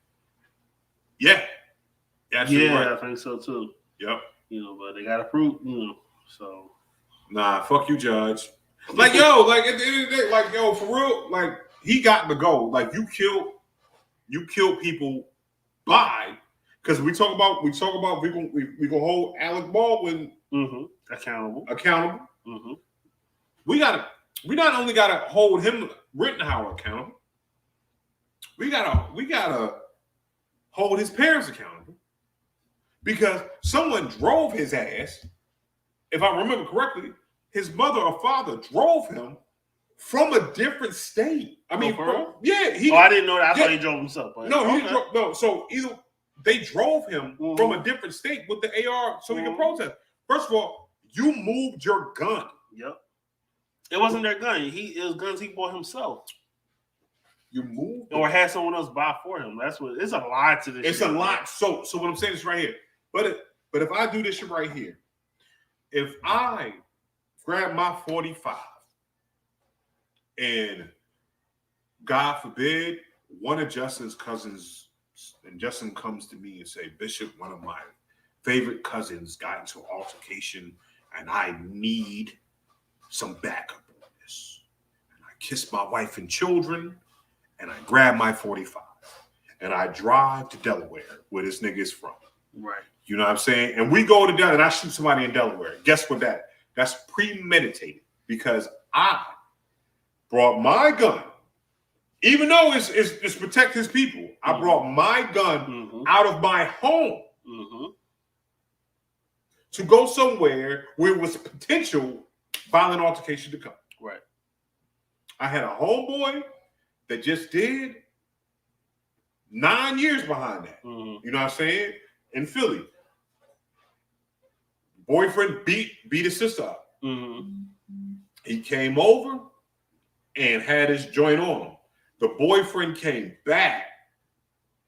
Yeah. Yeah, right. I think so too. Yep. But they gotta prove, so. Nah, fuck you, judge. Like, at the end of the day, for real, he got to go. Like, you kill people by, because we talk about we gonna hold Alec Baldwin accountable. Mm-hmm. We not only gotta hold him Rittenhouse accountable, we gotta hold his parents accountable. Because someone drove his ass, if I remember correctly, his mother or father drove him from a different state. I mean, I didn't know that. I thought he drove himself. No, he didn't drove. No, so either they drove him from a different state with the AR so he could protest. First of all, you moved your gun. Yep. It wasn't their gun. It was guns he bought himself. You moved, or had someone else buy for him. That's what. It's a lot to this. It's a lot. So what I'm saying is right here. But if I do this shit right here, if I grab my 45 and God forbid one of Justin's cousins, and Justin comes to me and say, Bishop, one of my favorite cousins got into an altercation and I need some backup on this. And I kiss my wife and children and I grab my 45 and I drive to Delaware where this nigga is from. Right. You know what I'm saying? And we go to Delaware and I shoot somebody in Delaware. Guess what that's premeditated because I brought my gun. Even though it's to protect his people, I brought my gun out of my home to go somewhere where it was potential violent altercation to come. Right. I had a homeboy that just did 9 years behind that. You know what I'm saying? In Philly. Boyfriend beat his sister up. He came over and had his joint on him. The boyfriend came back,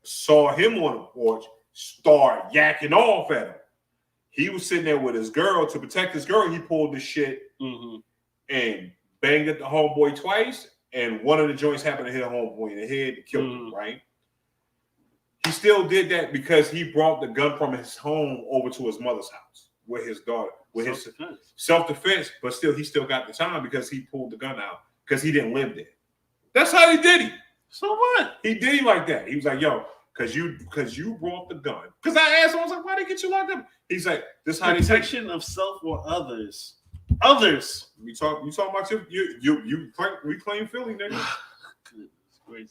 saw him on the porch, started yakking off at him. He was sitting there with his girl. To protect his girl, he pulled the shit and banged at the homeboy twice. And one of the joints happened to hit a homeboy in the head and killed him, right? He still did that because he brought the gun from his home over to his mother's house with his daughter, with his self-defense, but still, he still got the time because he pulled the gun out because he didn't live there. That's how he did it. So what? He did it like that. He was like, yo, because you brought the gun. Because I asked him, I was like, why they get you locked up? He's like, this how protection of self or others. Others. You talking about you reclaim Philly, nigga.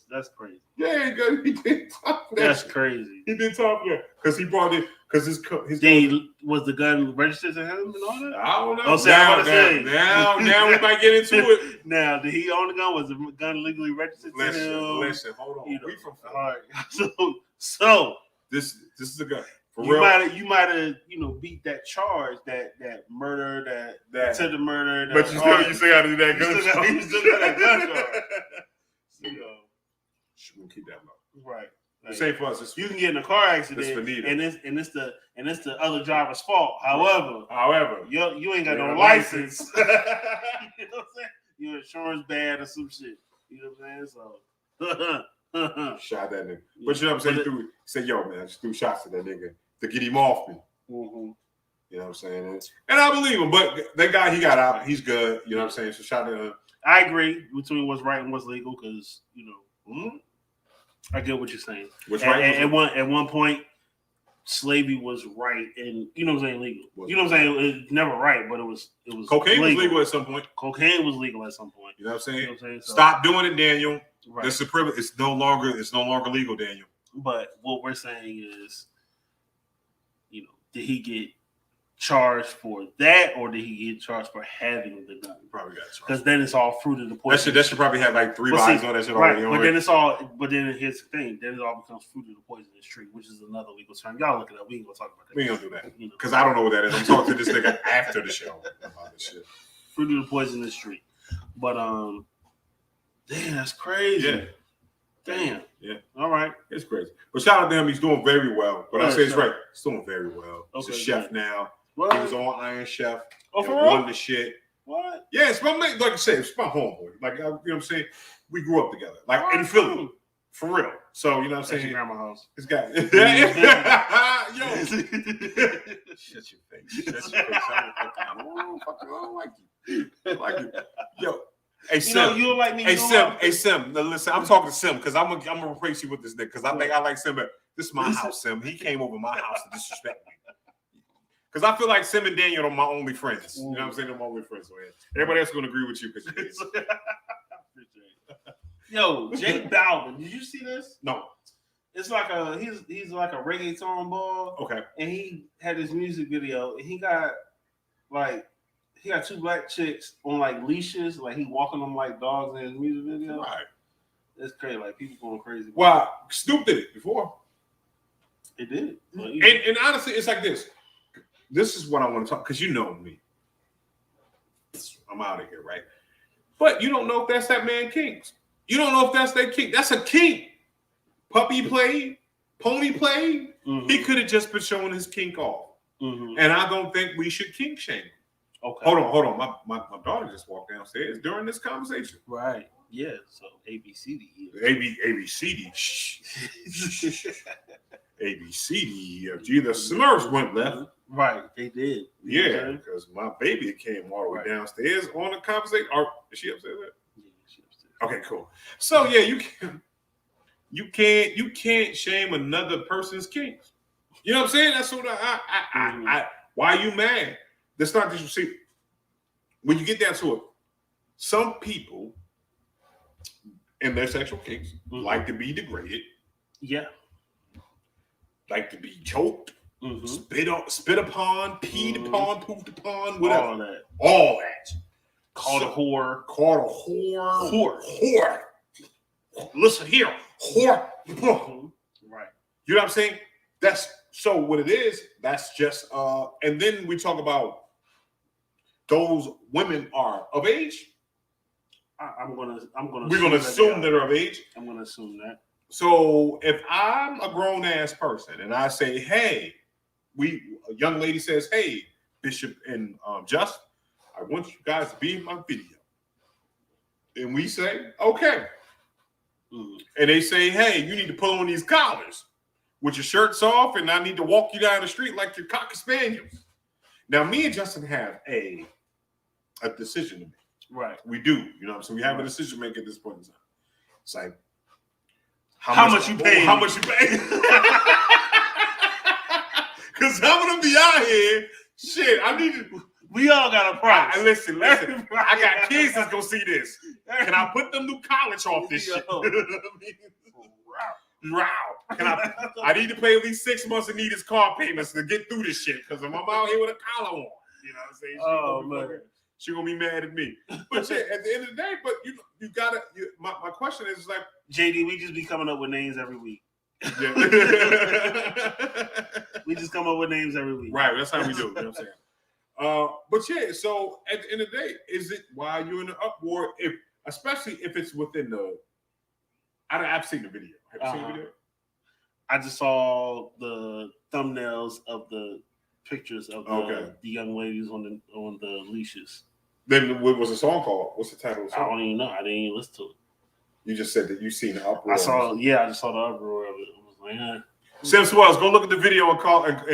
That's crazy. Yeah, he did talk that. That's shit. crazy. He did talk, yeah, because he brought it because his was the gun registered to him and all that? I don't know. Oh, Now we might get into it. Now, did he own the gun? Was the gun legally registered to him? Listen, hold on. We from all right. So this is a gun. You might have beat that charge, that murder, that attempted murder. But you still got to do that gun charge. You still got that gun charge. We'll keep that low. Right. Like, same for us. You can get in a car accident, and it's the other driver's fault. However, you ain't got no license. You know what I'm saying? Your insurance bad or some shit. You know what I'm saying? So shot that nigga. But you know what I'm saying? He said, "Yo, man, I just threw shots at that nigga to get him off me." Mm-hmm. You know what I'm saying? And I believe him. But that guy, he got out. He's good. You know what I'm saying? So shout out to him. I agree between what's right and what's legal because I get what you're saying. At one point, slavery was right and legal. You know what I'm saying? It's never right, but it was cocaine legal. Was legal at some point. Cocaine was legal at some point. You know what I'm saying? So, stop doing it, Daniel. Right. This is a privilege. It's no longer legal, Daniel. But what we're saying is, did he get charged for that, or did he get charged for having the gun? Probably got charged because then it's all fruit of the poison. That should probably have like 3 bodies on that shit already. Right, but then here's the thing: then it all becomes fruit of the poisonous tree, which is another legal term. Y'all look it up. We ain't gonna talk about that. We ain't gonna do that because I don't know what that is. I'm talking to this nigga after the show about this shit. Fruit of the poisonous tree, but damn, that's crazy. Yeah. Damn. Yeah. All right. It's crazy. But shout out to him. He's doing very well. But I say it's right. He's doing very well. He's a chef now. What? He was on Iron Chef. Oh, for real? Won the shit. What? Yeah, it's my mate. Like I said, it's my homeboy. Like, you know what I'm saying? We grew up together. Like, in Philly. For real. So, you know what I'm saying? Grandma's house. This guy. Yo. Shut your face. I don't like you. I like you. Yo. Hey, Sim. You don't like me. Hey, Sim. Hey, Sim. Now, listen, I'm talking to Sim because I'm gonna replace you with this nigga because I think I like Sim better. This is my house, Sim. He came over my house to disrespect me. Because I feel like Sim and Daniel are my only friends. You know what I'm saying? They're my only friends. So yeah. Everybody else is gonna agree with you because you Yo, Jake Balvin. Did you see this? No. It's like he's like a reggaeton ball. Okay. And he had this music video and he got 2 black chicks on like leashes, like he walking them like dogs in his music video. Right. It's crazy, like people going crazy. Well, Snoop did it before. It did. And honestly, it's like this. This is what I want to talk, because you know me. I'm out of here, right? But you don't know if that's that man King's. You don't know if that's that king. That's a king. Puppy played, pony played. Mm-hmm. He could have just been showing his kink off. Mm-hmm. And I don't think we should kink shame him. Okay. Hold on. My daughter just walked downstairs during this conversation. Right. Yeah. So ABCD. ABCD. ABCD. The Smurfs went left. Right. They did. Yeah, because my baby came all the way downstairs on the conversation. Is she upstairs? Yeah, she's upstairs. Okay, cool. So yeah, you can't shame another person's kinks. You know what I'm saying? That's what I why are you mad? That's not that you see. When you get down to it, some people in their sexual kinks like to be degraded. Yeah. Like to be choked, spit upon, peed upon, pooped upon, whatever. All that. Called a whore. Whore. Listen here. Whore. Right. You know what I'm saying? That's so what it is. That's just and then we talk about those women are of age. We're gonna assume that they're of age. I'm gonna assume that. So if I'm a grown ass person and I say, hey, a young lady says, hey, Bishop and Just, I want you guys to be in my video. And we say, okay. And they say, hey, you need to put on these collars with your shirts off, and I need to walk you down the street like your cocker spaniels. Now, me and Justin have a decision to make. Right. We do. You know what I'm saying? We have a decision to make at this point in time. It's like, how much you pay? How much you pay? Because I'm going to be out here. Shit, I need to. We all got a price. Listen. I got kids that's going to see this. Can I put them new college off this shit? You Wow. I need to pay at least 6 months of Nita's car payments to get through this shit because I'm out here with a collar on. You know what I'm saying? She gonna be mad at me. But yeah, at the end of the day, but you gotta. My question is like, JD, we just be coming up with names every week. Yeah. We just come up with names every week. Right, that's how we do it. You know what I'm saying? But yeah, so at the end of the day, is it while you're in the uproar, especially if it's within the I've seen the video. Have you seen the video? I just saw the thumbnails of the pictures of the young ladies on the leashes. Then what was the song called? What's the title of the song? I don't even know. I didn't even listen to it. You just said that you seen the uproar. I just saw the uproar of it. I was like, Sim Swells, go look at the video and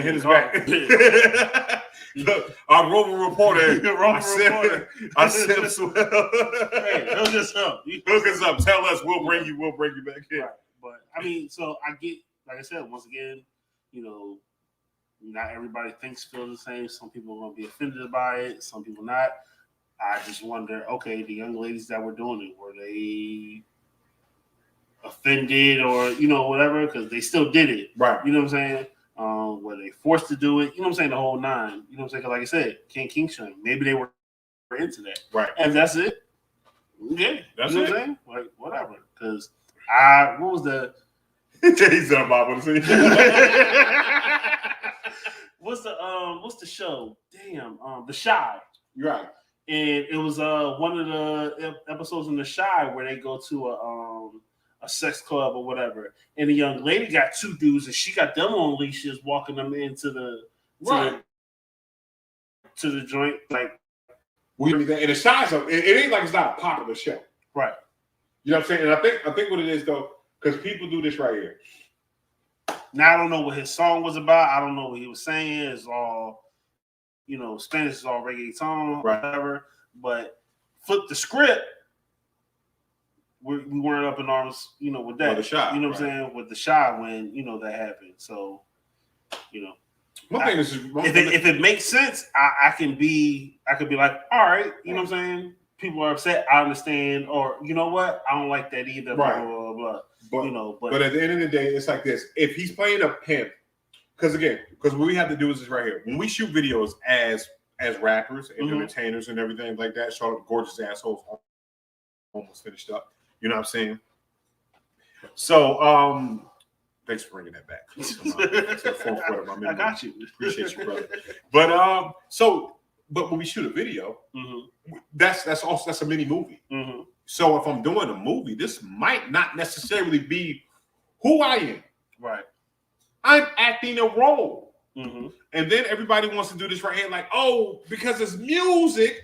hit his back. Look, our Rover reporter. I Sim Swells. Hey, hook us up. Hook us up. Tell us. We'll bring you back here. Right. But I mean, so I get, like I said, once again, not everybody feels the same. Some people are gonna be offended by it. Some people not. I just wonder, okay, the young ladies that were doing it, were they offended or whatever, because they still did it, right? You know what I'm saying? Were they forced to do it? You know what I'm saying? The whole nine. You know what I'm saying? 'Cause like I said, can't kink shame. Maybe they were into that, right? And that's it. Okay, that's what it. I'm saying? Like whatever. Because what was the? He's on Bible. What's the show? Damn, The Shy. Right. And it was one of the episodes in The Shy where they go to a sex club or whatever, and the young lady got two dudes, and she got them on leashes, walking them into the joint. Like, and The Shy's it ain't like it's not a popular show, right? You know what I'm saying? And I think what it is though, because people do this right here. Now I don't know what his song was about. I don't know what he was saying. It's all, Spanish is all reggaeton, right? Whatever. But flip the script. We weren't up in arms, with that. The Shy, what I'm saying? With The Shy when, that happened. So, One thing is if it makes sense, I could be like, all right, you know what I'm saying? People are upset, I understand, or you know what? I don't like that either, right. blah, blah, blah. But at the end of the day, it's like this. If he's playing a pimp, because what we have to do is this right here. When we shoot videos as rappers and entertainers and everything like that, show up gorgeous assholes almost finished up. You know what I'm saying? So, thanks for bringing that back. I got you. Appreciate you, brother. But when we shoot a video, that's a mini movie. Mm-hmm. So if I'm doing a movie, this might not necessarily be who I am. Right. I'm acting a role. Mm-hmm. And then everybody wants to do this right here, like, oh, because there's music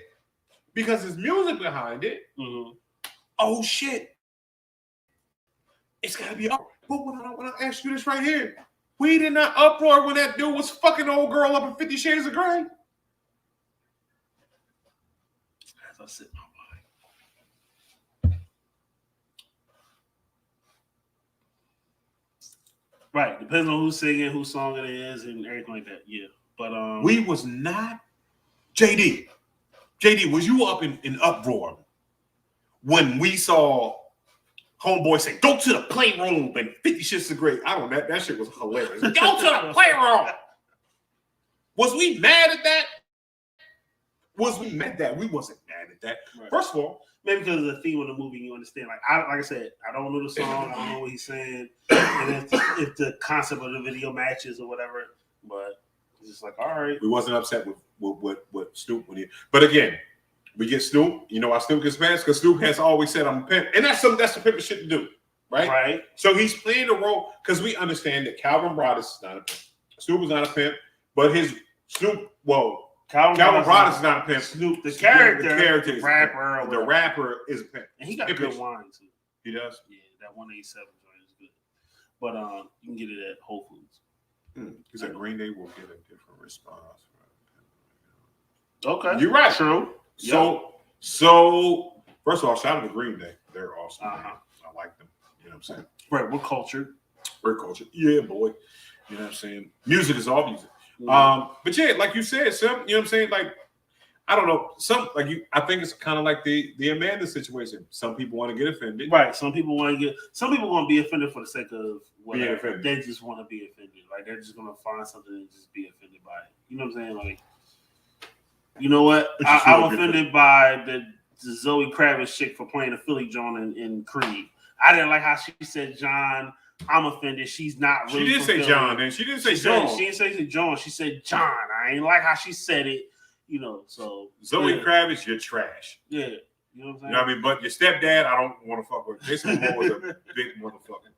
behind it. Mm-hmm. Oh shit. It's gotta be up. But when I ask you this right here, we did not uproar when that dude was fucking old girl up in 50 Shades of Grey. As I sit my mind. Right. Depends on who's singing, whose song it is, and everything like that. Yeah. But we was not JD, was you up in uproar when we saw homeboy say, go to the playroom and 50 Shades of Grey? I don't know. That shit was hilarious. Go to the playroom. Was we mad at that? Was we mad at that? We wasn't mad at that. Right. First of all, maybe because of the theme of the movie, you understand. Like I said, I don't know the song. I don't know what he's saying. And if the concept of the video matches or whatever, but it's just like, all right. We wasn't upset with Snoop when he. But again, we get Snoop. You know why Snoop gets mad? Because Snoop has always said I'm a pimp, and that's the pimp shit to do, right? Right. So he's playing a role because we understand that Calvin Broadus is not a pimp. Snoop is not a pimp, but Calvin Broadus is not a pimp. Snoop, the character is rapper, the rapper is a pimp, and he got good wine too. He does. Yeah, that 187 joint is good, but you can get it at Whole Foods. He said Green Day will get a different response. Okay, you're right. True. So first of all, shout out to Green Day. They're awesome. I like them. You know what I'm saying? Right. We're cultured. Yeah, boy. You know what I'm saying? Music is all music. But yeah, like you said, Sim, you know what I'm saying? Like, I don't know. I think it's kind of like the Amanda situation. Some people want to get offended. Right. Some people want to be offended for the sake of being offended. They just want to be offended. Like they're just gonna find something and just be offended by it. You know what I'm saying? Like, you know what? I'm offended by the Zoe Kravitz chick for playing the Philly John in Creed. I didn't like how she said John. I'm offended. She's not really. She didn't say John, and she didn't say John. She didn't say John. She said John. I ain't like how she said it. You know, so Zoe Kravitz, you're trash. Yeah, you know what I'm saying. You know what I mean? But your stepdad, I don't want to fuck with. Jason Momoa was a big motherfucker.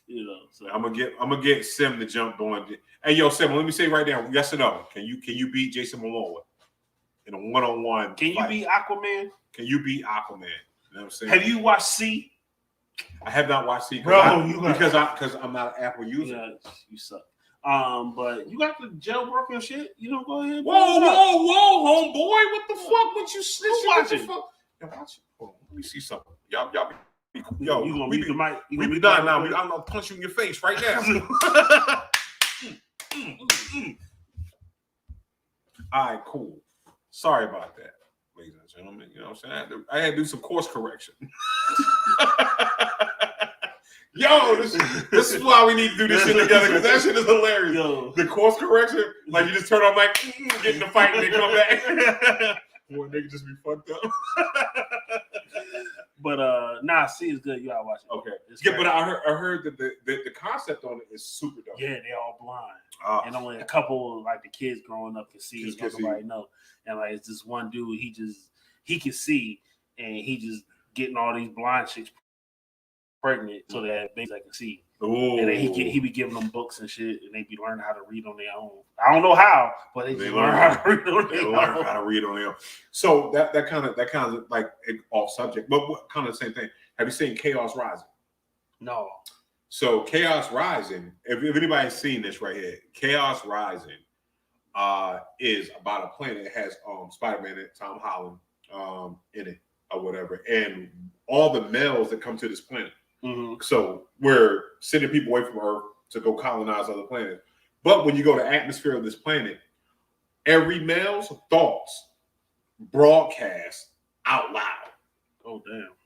You know, so I'm gonna get Sim to jump on. Hey, yo, Sim, let me say right now, yes or no? Can you beat Jason Momoa in a one-on-one? Can you beat Aquaman? Can you beat Aquaman? You know what I'm saying? Have you watched C? I have not watched C, bro. Because I'm not an Apple user. Yeah, you suck. But you got the jailbroken your shit. You don't go ahead. Whoa, homeboy! What the fuck? What you snitching? Watch it. Yo, watch it. Hold on, let me see something. Y'all be cool. Yo, you gonna mute the mic? We be done now. I'm gonna punch you in your face right now. All right, cool. Sorry about that, ladies and gentlemen. You know what I'm saying? I had to do some course correction. Yo, this is why we need to do this shit together, because that shit is hilarious. Yo. The course correction, like you just turn on like get in the fight and they come back. Boy, nigga just be fucked up. But nah, C is good. You gotta watch it. Okay. Yeah, but I heard that the concept on it is super dope. Yeah, they all blind. And only a couple, like the kids growing up, can see. Nobody know. And like it's this one dude, he can see, and he just getting all these blind chicks pregnant so that babies that can see. Ooh. And then he be giving them books and shit, and they be learning how to read on their own. I don't know how, but they learn how to read on their own. Learn how to read on their own. So that kind of like off subject, but what kind of the same thing? Have you seen Chaos Rising? No. So Chaos Rising, if anybody's seen this right here, Chaos Rising is about a planet that has Spider-Man and Tom Holland in it or whatever, and all the males that come to this planet. Mm-hmm. So we're sending people away from Earth to go colonize other planets. But when you go to the atmosphere of this planet, every male's thoughts broadcast out loud. Oh, damn.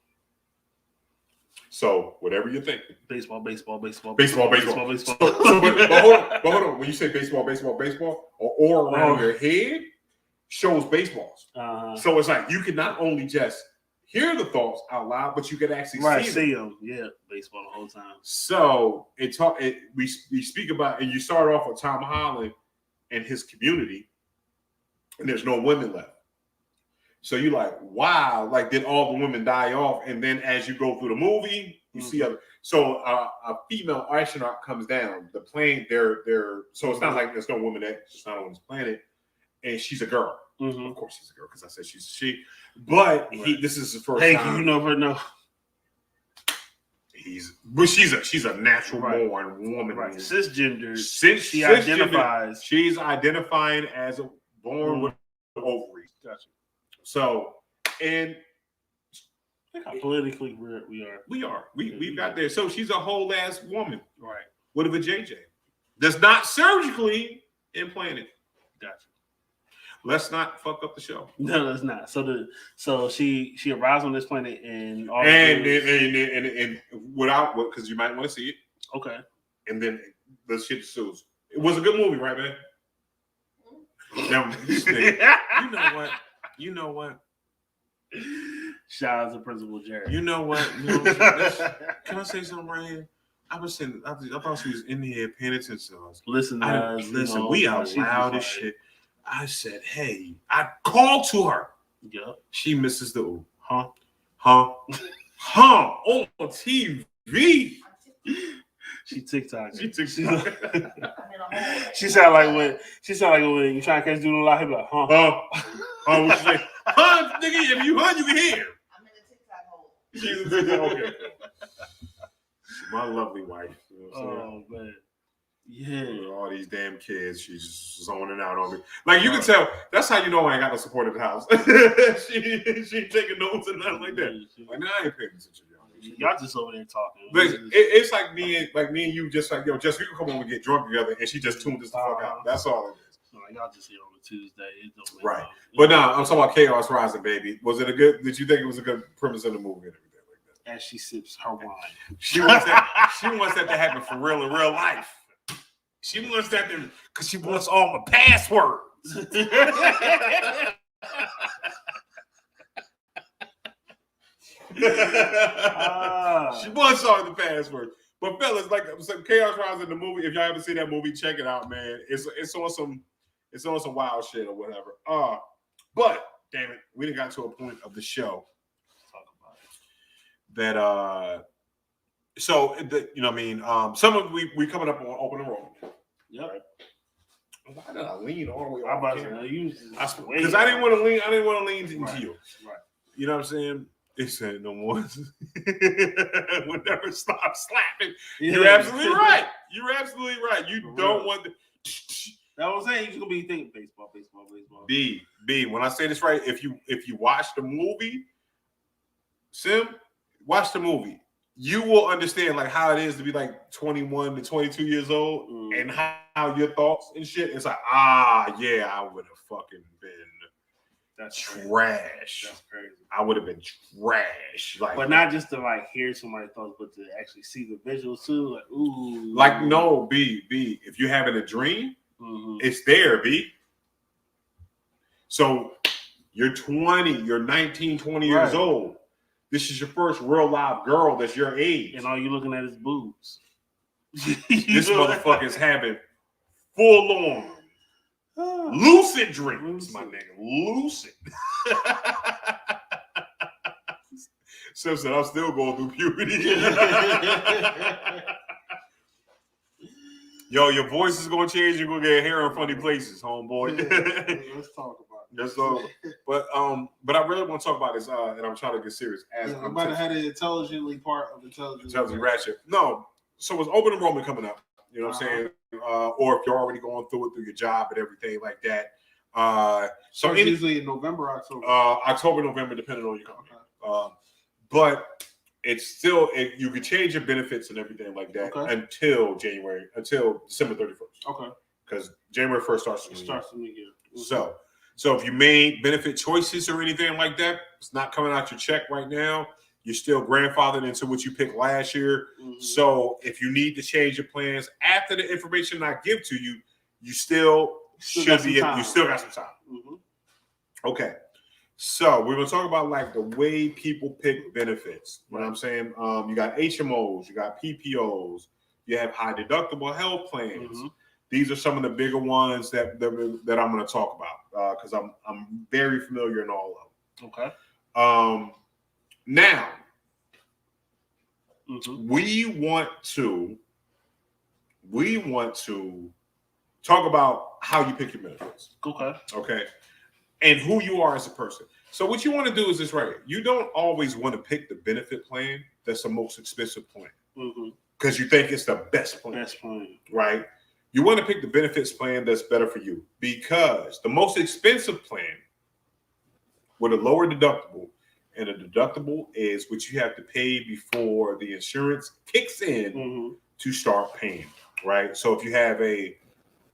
So whatever you're thinking. Baseball. So, but hold on. When you say baseball, or around your head, shows baseballs. So it's like you can not only just hear the thoughts out loud, but you can actually see them. Yeah, baseball the whole time. So we speak about, and you start off with Tom Holland and his community, and there's no women left. So you're like, wow, like did all the women die off? And then as you go through the movie, you see other. So a female astronaut comes down. The plane, so it's not like there's no woman that's not on this planet, and she's a girl. Mm-hmm. Of course, she's a girl because I said she's a she. But this is his first time. You never know. She's a natural born woman. Right. Cisgender. She identifies. She's identifying as a born with ovaries. Gotcha. So, and look how politically we are. We've got there. So she's a whole ass woman. Right. With a JJ. That's not surgically implanted. Gotcha. Let's not fuck up the show. No, let's not. So she arrives on this planet and without, because you might want to see it. Okay. And then the shit ensues. It was a good movie, right, man? Now, you know what? Shout out to Principal Jerry. You know what? Can I say something right here? I thought she was in here paying attention to us. Listen, we out loud as shit. I said, hey, I called to her. Yep. She misses the ooh. On TV. She TikTok. She She sound like when you try to catch dude on live, like, what she say? Nigga, if you you can hear. I'm in the TikTok hole. She's a TikTok. Okay. My lovely wife. You know what I'm saying? Man. Yeah. All these damn kids, she's zoning out on me. Like you can tell, that's how you know I ain't got no support in the house. she ain't taking notes and nothing like that. Like, nah, I ain't paying attention, y'all just over there talking. But it's like me and you just like, yo, Jess, we can come over and get drunk together, and she just tuned us the fuck out. That's all it is. y'all just here on a Tuesday. It don't make Right. no, But no, I'm talking about Chaos Rising, baby. Was it a good? Did you think it was a good premise of the movie and everything like that? As she sips her wine. She wants that. She wants that to happen for real in real life. She wants that to because she wants all my passwords. She wants all the passwords. But fellas, like Chaos Rising the movie. If y'all haven't seen that movie, check it out, man. It's on some wild shit or whatever. But damn it, we done got to a point of the show. Talk about it. That so you know what I mean. Some of we coming up on open enrollment. Yep. Right? Why did I lean all the way I'm off? about to use because I didn't want to lean. I didn't want to lean into you. Right. You know what I'm saying? It said no more. Would never stop slapping. Yeah. You're absolutely right. You're absolutely right. You don't want the. That was saying you're gonna be thinking baseball. B. When I say this right, if you watch the movie, Sim, watch the movie. You will understand like how it is to be like 21 to 22 years old and how your thoughts and shit. It's like, yeah, I would have fucking been trash. That's crazy. I would have been trash. Like, but not just to like hear somebody's thoughts, but to actually see the visuals too. Like, ooh. Like, no, B. If you're having a dream, it's there, B. So you're 20, you're 19, 20 years old. This is your first real live girl that's your age. And all you're looking at is boobs. This motherfucker's having full on lucid dreams, my nigga. Lucid. Simpson, I'm still going through puberty. Yo, your voice is going to change. You're going to get hair in funny places, homeboy. Let's talk about it. That's all. But I really want to talk about this, and I'm trying to get serious. I'm about to have the intelligently part of intelligent Ratchet. No, so it's open enrollment coming up. You know what I'm saying? Or if you're already going through it through your job and everything like that. So it's usually in November, October. October, November, depending on your company. Okay. But it's still you can change your benefits and everything like that until December 31st. Okay. Because January 1st starts the new year. So if you made benefit choices or anything like that, it's not coming out your check right now. You're still grandfathered into what you picked last year. So if you need to change your plans after the information I give to you, you still should be. You still got some time. Okay. So we're gonna talk about like the way people pick benefits. You know what I'm saying? You got HMOs, you got PPOs, you have high deductible health plans. These are some of the bigger ones that I'm going to talk about because I'm very familiar in all of them. Okay. Now, we want to talk about how you pick your benefits. Okay. And who you are as a person. So what you want to do is this, right? You don't always want to pick the benefit plan that's the most expensive plan because you think it's the best plan. Right? You want to pick the benefits plan that's better for you because the most expensive plan with a lower deductible, and a deductible is what you have to pay before the insurance kicks in to start paying, right? So if you have a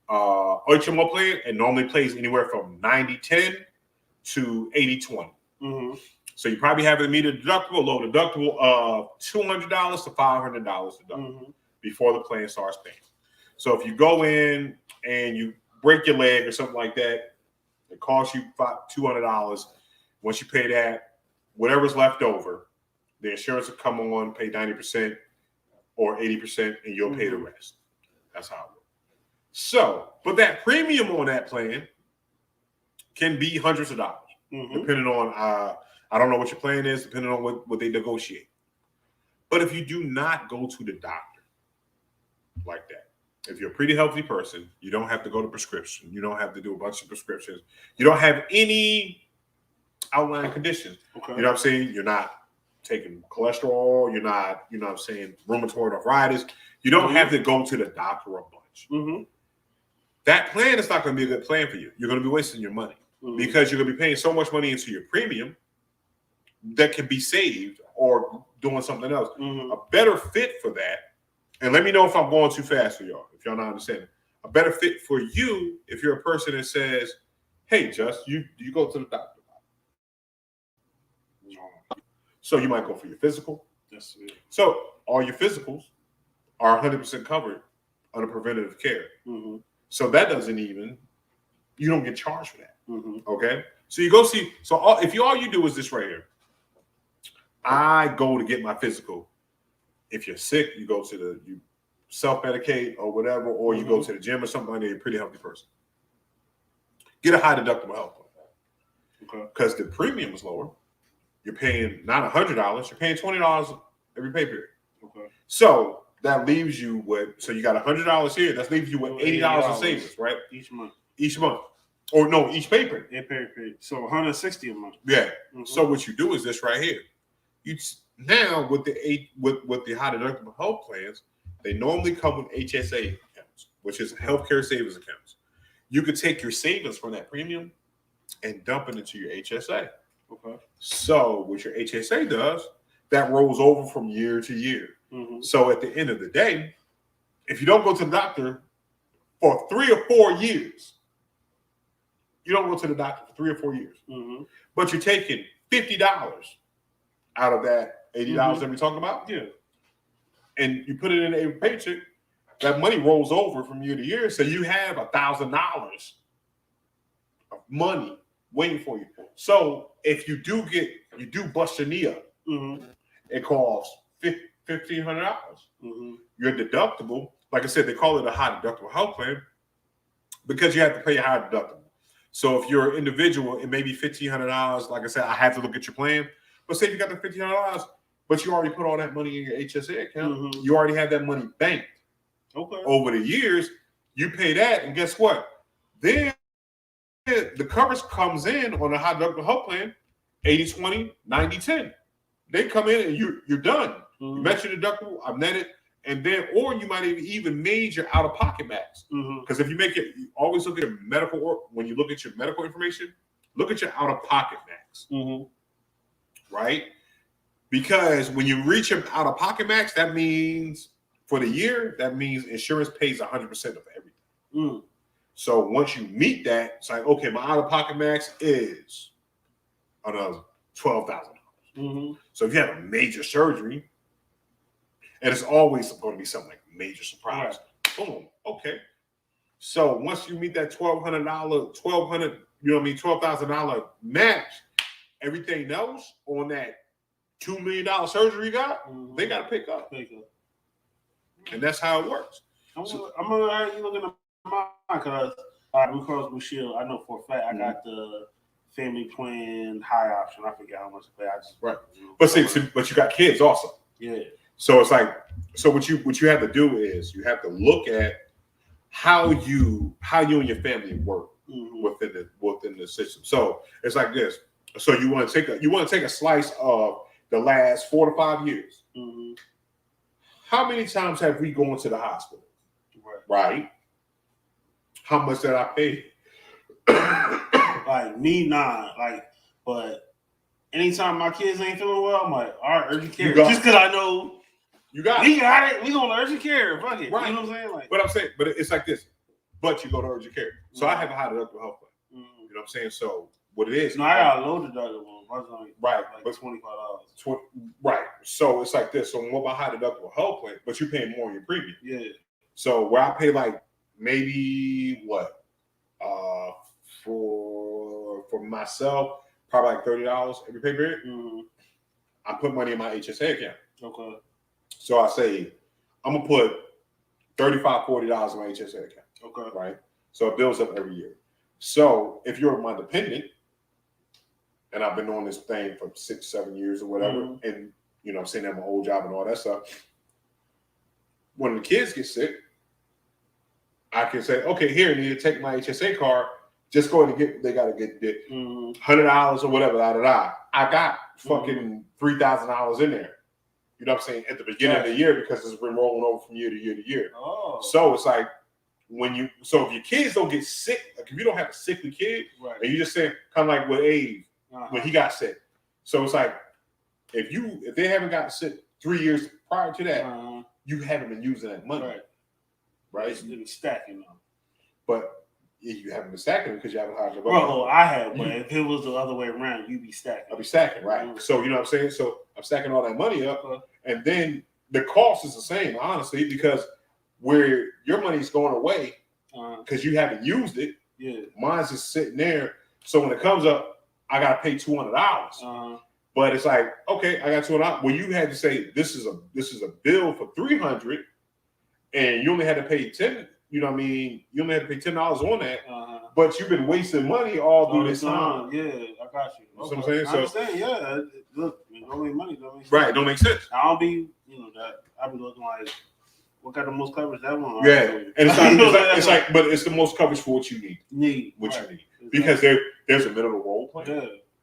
HMO plan, it normally pays anywhere from 90-10 to 80-20. So you probably have an immediate deductible, low deductible of $200 to $500 deductible before the plan starts paying. So if you go in and you break your leg or something like that, it costs you $200. Once you pay that, whatever's left over, the insurance will come on, pay 90% or 80%, and you'll pay the rest. That's how it works. So, but that premium on that plan can be hundreds of dollars, depending on, I don't know what your plan is, depending on what they negotiate. But if you do not go to the doctor like that, if you're a pretty healthy person, you don't have to go to prescription. You don't have to do a bunch of prescriptions. You don't have any outlying conditions. You know what I'm saying? You're not taking cholesterol. You're not, you know what I'm saying, rheumatoid arthritis. You don't have to go to the doctor a bunch. That plan is not going to be a good plan for you. You're going to be wasting your money because you're going to be paying so much money into your premium that can be saved or doing something else. A better fit for that. And let me know if I'm going too fast for y'all, if y'all not understanding. A better fit for you if you're a person that says, "Hey, Just, you go to the doctor." So you might go for your physical. That's it. So all your physicals are 100% covered under preventative care. Mm-hmm. So that doesn't even, you don't get charged for that. Mm-hmm. Okay. So you go see. So if all you do is this right here, I go to get my physical. If you're sick, you go to you self-medicate or whatever, or you go to the gym or something like that. You're a pretty healthy person. Get a high deductible health plan. Okay. Because the premium is lower. You're paying not $100, you're paying $20 every pay period. Okay. So that leaves you with, so you got $100 here, that leaves you with $80 in savings, right? Each month. Each month. Or no, each pay period. Yeah, pay period. So $160 a month. Yeah. Mm-hmm. So what you do is this right here. You now with the high deductible health plans, they normally come with HSA accounts, which is healthcare savings accounts. You could take your savings from that premium and dump it into your HSA. Okay. So what your HSA does, that rolls over from year to year. Mm-hmm. So at the end of the day, if you don't go to the doctor for 3 or 4 years, you don't go to the doctor for 3 or 4 years, but you're taking $50 out of that $80 that we're talking about. Yeah. And you put it in a paycheck, that money rolls over from year to year. So you have $1,000 of money waiting for you. So if you do bust your knee up, it costs $1,500. Your deductible, like I said, they call it a high deductible health plan because you have to pay a high deductible. So if you're an individual, it may be $1,500. Like I said, I have to look at your plan. But say if you got the $1,500, but you already put all that money in your HSA account, you already have that money banked. Okay. Over the years, you pay that, and guess what? Then the coverage comes in on a high deductible health plan, 80-20, 90-10. They come in and you're done. You met your deductible, I've netted, and then, or you might have even made your out-of-pocket max. Because if you make it, you always look at your medical, or when you look at your medical information, look at your out-of-pocket max. Right? Because when you reach your out-of-pocket max, that means for the year, that means insurance pays 100% of everything. So once you meet that, it's like, okay, my out-of-pocket max is another $12,000. So if you have a major surgery, and it's always going to be something like major surprise, boom, okay. So once you meet that $12,000 match, everything else on that $2 million surgery you got, they got to pick up. And that's how it works. I'm gonna have you looking at mine because Blue Cross Blue Shield, I know for a fact I got the family plan high option. I forget how much to pay. I just But see, but you got kids also. Yeah. So it's like, so what you have to do is you have to look at how you and your family work within the system. So it's like this. So you want to take a slice of the last 4 to 5 years. How many times have we gone to the hospital? Right. How much did I pay? Like me, nah. But anytime my kids ain't feeling well, I'm like, all right, urgent care. Just because I know you got we got it. We going to urgent care. Fuck it. Right. You know what I'm saying? But I'm saying, but it's like this. But you go to urgent care. So I have a high deductible health plan. You know what I'm saying? So what it is? No, I got a low deductible. Right. Like $25. Right. So it's like this. So what my high deductible health plan, but you're paying more on your premium. Yeah. So where I pay like maybe what? For myself, probably like $30 every pay period. I put money in my HSA account. Okay. So I say I'm gonna put $35, $40 in my HSA account. Okay. Right. So it builds up every year. So if you're my dependent, and I've been on this thing for 6, 7 years or whatever, and you know, I'm saying at my old job and all that stuff. When the kids get sick, I can say, okay, here, you need to take my HSA card. Just go ahead and get. They got to get $100 or whatever. I got fucking $3,000 in there. You know what I'm saying? At the beginning of the year, because it's been rolling over from year to year to year. So it's like if your kids don't get sick, like if you don't have a sickly kid, and you just say kind of like with Abe when he got sick. So it's like if they haven't gotten sick 3 years prior to that, you haven't been using that money, right? It's been stacking up. But you haven't been stacking because you haven't hired your Bro, I have, but if it was the other way around, you'd be stacking. I'll be stacking, right? So you know what I'm saying? So I'm stacking all that money up, and then the cost is the same, honestly, because where your money's going away because you haven't used it. Yeah, mine's just sitting there. So when it comes up, I gotta pay $200. But it's like, okay, I got $200. Well, you had to say this is a bill for $300, and you only had to pay $10. You know what I mean? You only had to pay $10 on that, but you've been wasting money all through this time. Yeah, I got you. You know what I'm saying? I understand. Yeah, look, don't make money. Don't make sense. Right, don't make sense. I don't be, that I be looking like, what got the most coverage? That one. Yeah, and it's like, but it's the most coverage for what you need. You need exactly. Because there's a minimum role plan. Yeah.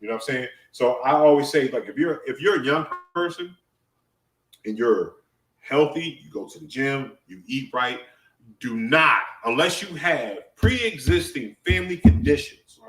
You know what I'm saying? So I always say, like, if you're a young person and you're healthy, you go to the gym, you eat right. Do not, unless you have pre-existing family conditions,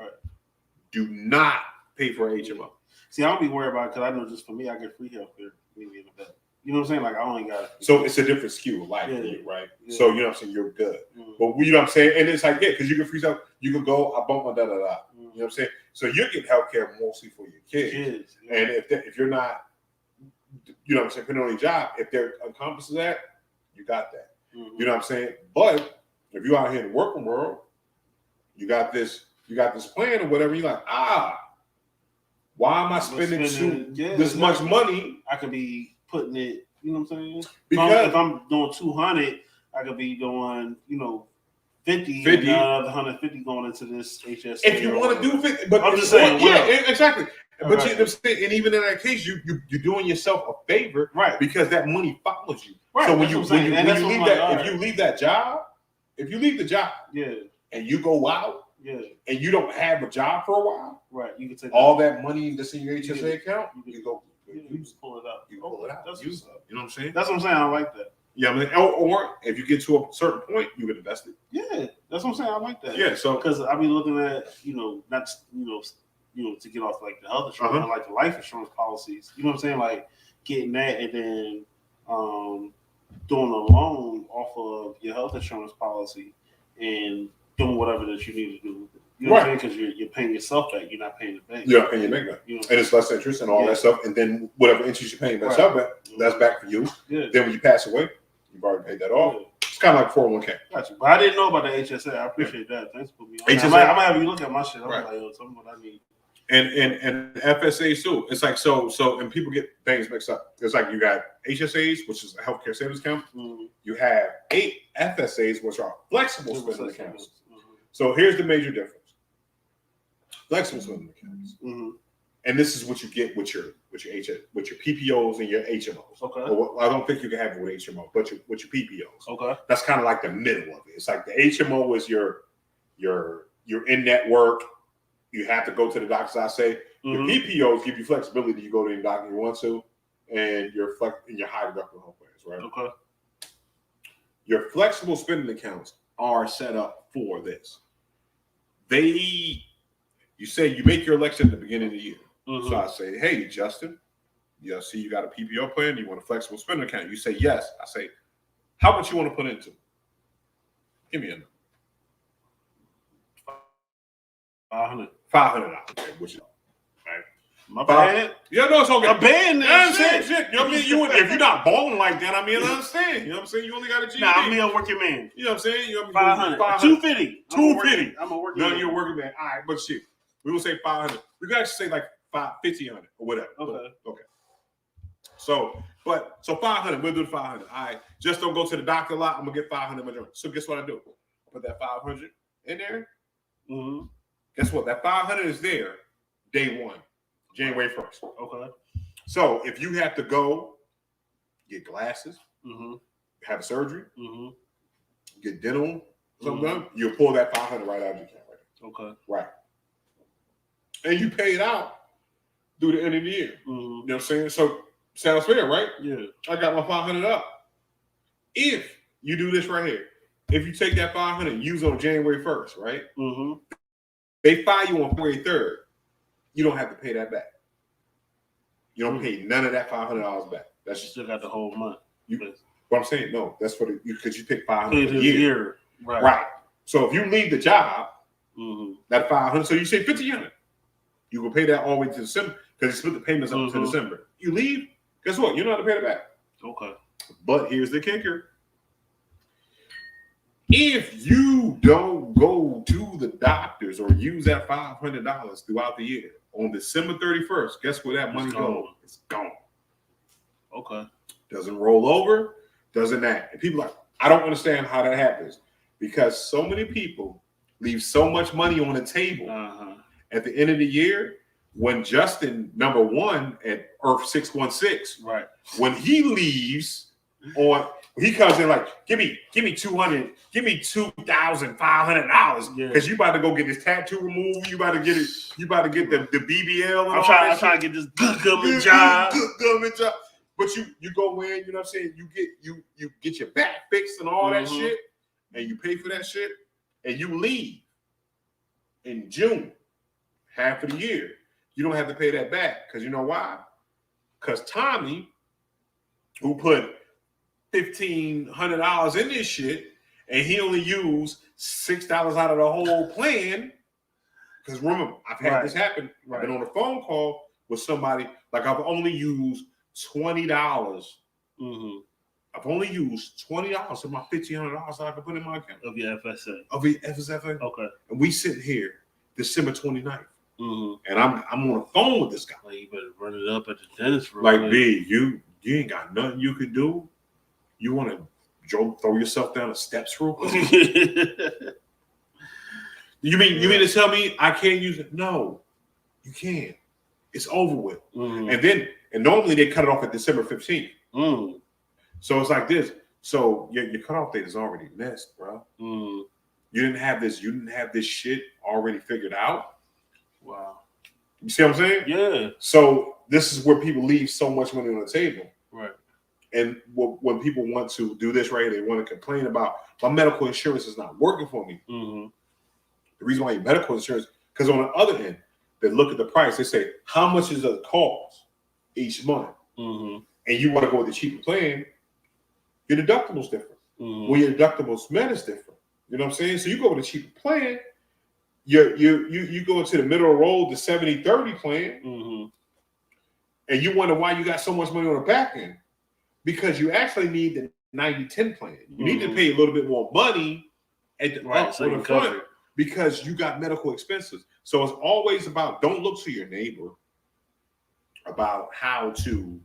do not pay for HMO. See, I don't be worried about it because I know just for me, I get free health care. Maybe in the bed. You know what I'm saying? Like, I only got it. So it's a different skill of life for you, right? Yeah. So, you know what I'm saying? You're good. But you know what I'm saying? And it's like, because you can free stuff, you can go, I bump my da-da-da. You know what I'm saying? So you're getting health care mostly for your kids. And if you're not, you know what I'm saying, putting on your job, if they're encompasses that, you got that. You know what I'm saying? But if you're out here in the working world, you got this plan or whatever, you're like, why am I spending this much money? I could be putting it, you know what I'm saying? Because if I'm doing 200, I could be doing, 50 and another 150 going into this HSA. If you want to do 50, but I'm just saying, exactly. But and even in that case, you're doing yourself a favor, right? Because that money follows you. Right. So when you leave that, if you leave the job, and you go out, and you don't have a job for a while, right? You can take all that money that's in your HSA account, you go. You just pull it out. You pull it out. Use it. You know what I'm saying? That's what I'm saying. I like that. Yeah, I mean, or if you get to a certain point, you can invest it. Yeah, that's what I'm saying. I like that. Yeah, so because I be looking at not to get off like the health insurance, I like the life insurance policies. You know what I'm saying? Like getting that and then doing a loan off of your health insurance policy and doing whatever that you need to do. You know what I'm saying? Because you're paying yourself back. You're not paying the bank. You're not paying your bank back. And it's less interest and all that stuff. And then whatever interest you're paying yourself back, that's back for you. Yeah. Then when you pass away, you've already paid that off. Yeah. It's kind of like 401k. Gotcha. But I didn't know about the HSA. I appreciate that. Thanks for me on. I'm gonna have you look at my shit. I'm like, tell me what I need. And FSAs too. It's like so and people get things mixed up. It's like you got HSAs, which is a healthcare savings account. You have 8 FSAs, which are flexible spending accounts. So here's the major difference. Flexible spending accounts, and this is what you get with your PPOs and your HMOs. Okay. Well, I don't think you can have it with HMO, but with your PPOs. Okay. That's kind of like the middle of it. It's like the HMO is your in network. You have to go to the doctors. I say your PPOs give you flexibility. You go to any doctor you want to, and your high deductible health plans, right? Okay. Your flexible spending accounts are set up for this. You say you make your election at the beginning of the year. So I say, hey, Justin, see you got a PPO plan. You want a flexible spending account? You say yes. I say, how much you want to put into? Give me a number. $500. Okay, which is right. My bad. Yeah, no, it's okay. I'm banned that shit. You know what I mean? If you're not balling like that, I mean, I understand. You know what I'm saying? You only got a GD. Nah, I'm a working man. You know what I'm saying? You know, 500. 250. 250. I'm a working man. No, you're a working man. All right, but shit. We will say 500. We got to say like 1,500 or whatever. Okay. So 500. We'll do the 500. All right. Just don't go to the doctor a lot. I'm gonna get 500. So guess what I do? I put that 500 in there. Guess what? That 500 is there day one, January 1st. Okay. So if you have to go get glasses, have surgery, get dental, something done, you'll pull that 500 right out of your account. Right? Okay. Right. And you pay it out through the end of the year. You know what I'm saying? So sounds fair, right? Yeah. I got my 500 up. If you do this right here, if you take that 500 and use it on January 1st, right? They fire you on February 3rd. You don't have to pay that back. You don't pay none of that $500 back. That's you still got the whole month. What I'm saying, no, that's for because you pick 500 for the year. Right. So if you leave the job, that $500, so you say $1,500, you will pay that all the way to December because you split the payments up to December. You leave, guess what? You don't have to pay it back. Okay. But here's the kicker. If you don't go to the doctors or use that $500 throughout the year, on December 31st, guess where that money goes? It's gone. Okay. Doesn't roll over, doesn't that. And people are like, I don't understand how that happens. Because so many people leave so much money on the table at the end of the year. When Justin, number one at Earth 616, right, when he leaves he comes in like, give me $200, give me $2,500 because you about to go get this tattoo removed. You about to get it. You about to get the BBL. And I'm trying to get this good government job. But you go in. You know what I'm saying? You get your back fixed and all that shit, and you pay for that shit, and you leave in June, half of the year. You don't have to pay that back because you know why? Because Tommy, who put $1,500 in this shit, and he only used $6 out of the whole plan. Because remember, I've had this happen. I've been on a phone call with somebody, like I've only used $20. I've only used $20 of my $1,500 I can put in my account. Of your FSA. Of your FSA. Okay. And we sitting here December 29th. And I'm on the phone with this guy. Well, you better run it up at the dentist for like, B, you ain't got nothing you can do. You want to throw yourself down the steps real quick? You mean to tell me I can't use it? No, you can't. It's over with. And normally they cut it off at December 15th. So it's like this. So your cutoff date is already missed, bro. You didn't have this shit already figured out. Wow. You see what I'm saying? Yeah. So this is where people leave so much money on the table. Right. And when people want to do this right, they want to complain about my medical insurance is not working for me. The reason why your medical insurance, because on the other end, they look at the price. They say, how much does it cost each month? And you want to go with the cheaper plan, your deductible's different. When your deductible's met is different. You know what I'm saying? So you go with a cheaper plan. You go into the middle of the road, the 70-30 plan, and you wonder why you got so much money on the back end. Because you actually need the 90-10 plan. You need to pay a little bit more money at the on the front because you got medical expenses. So it's always about, don't look to your neighbor about how to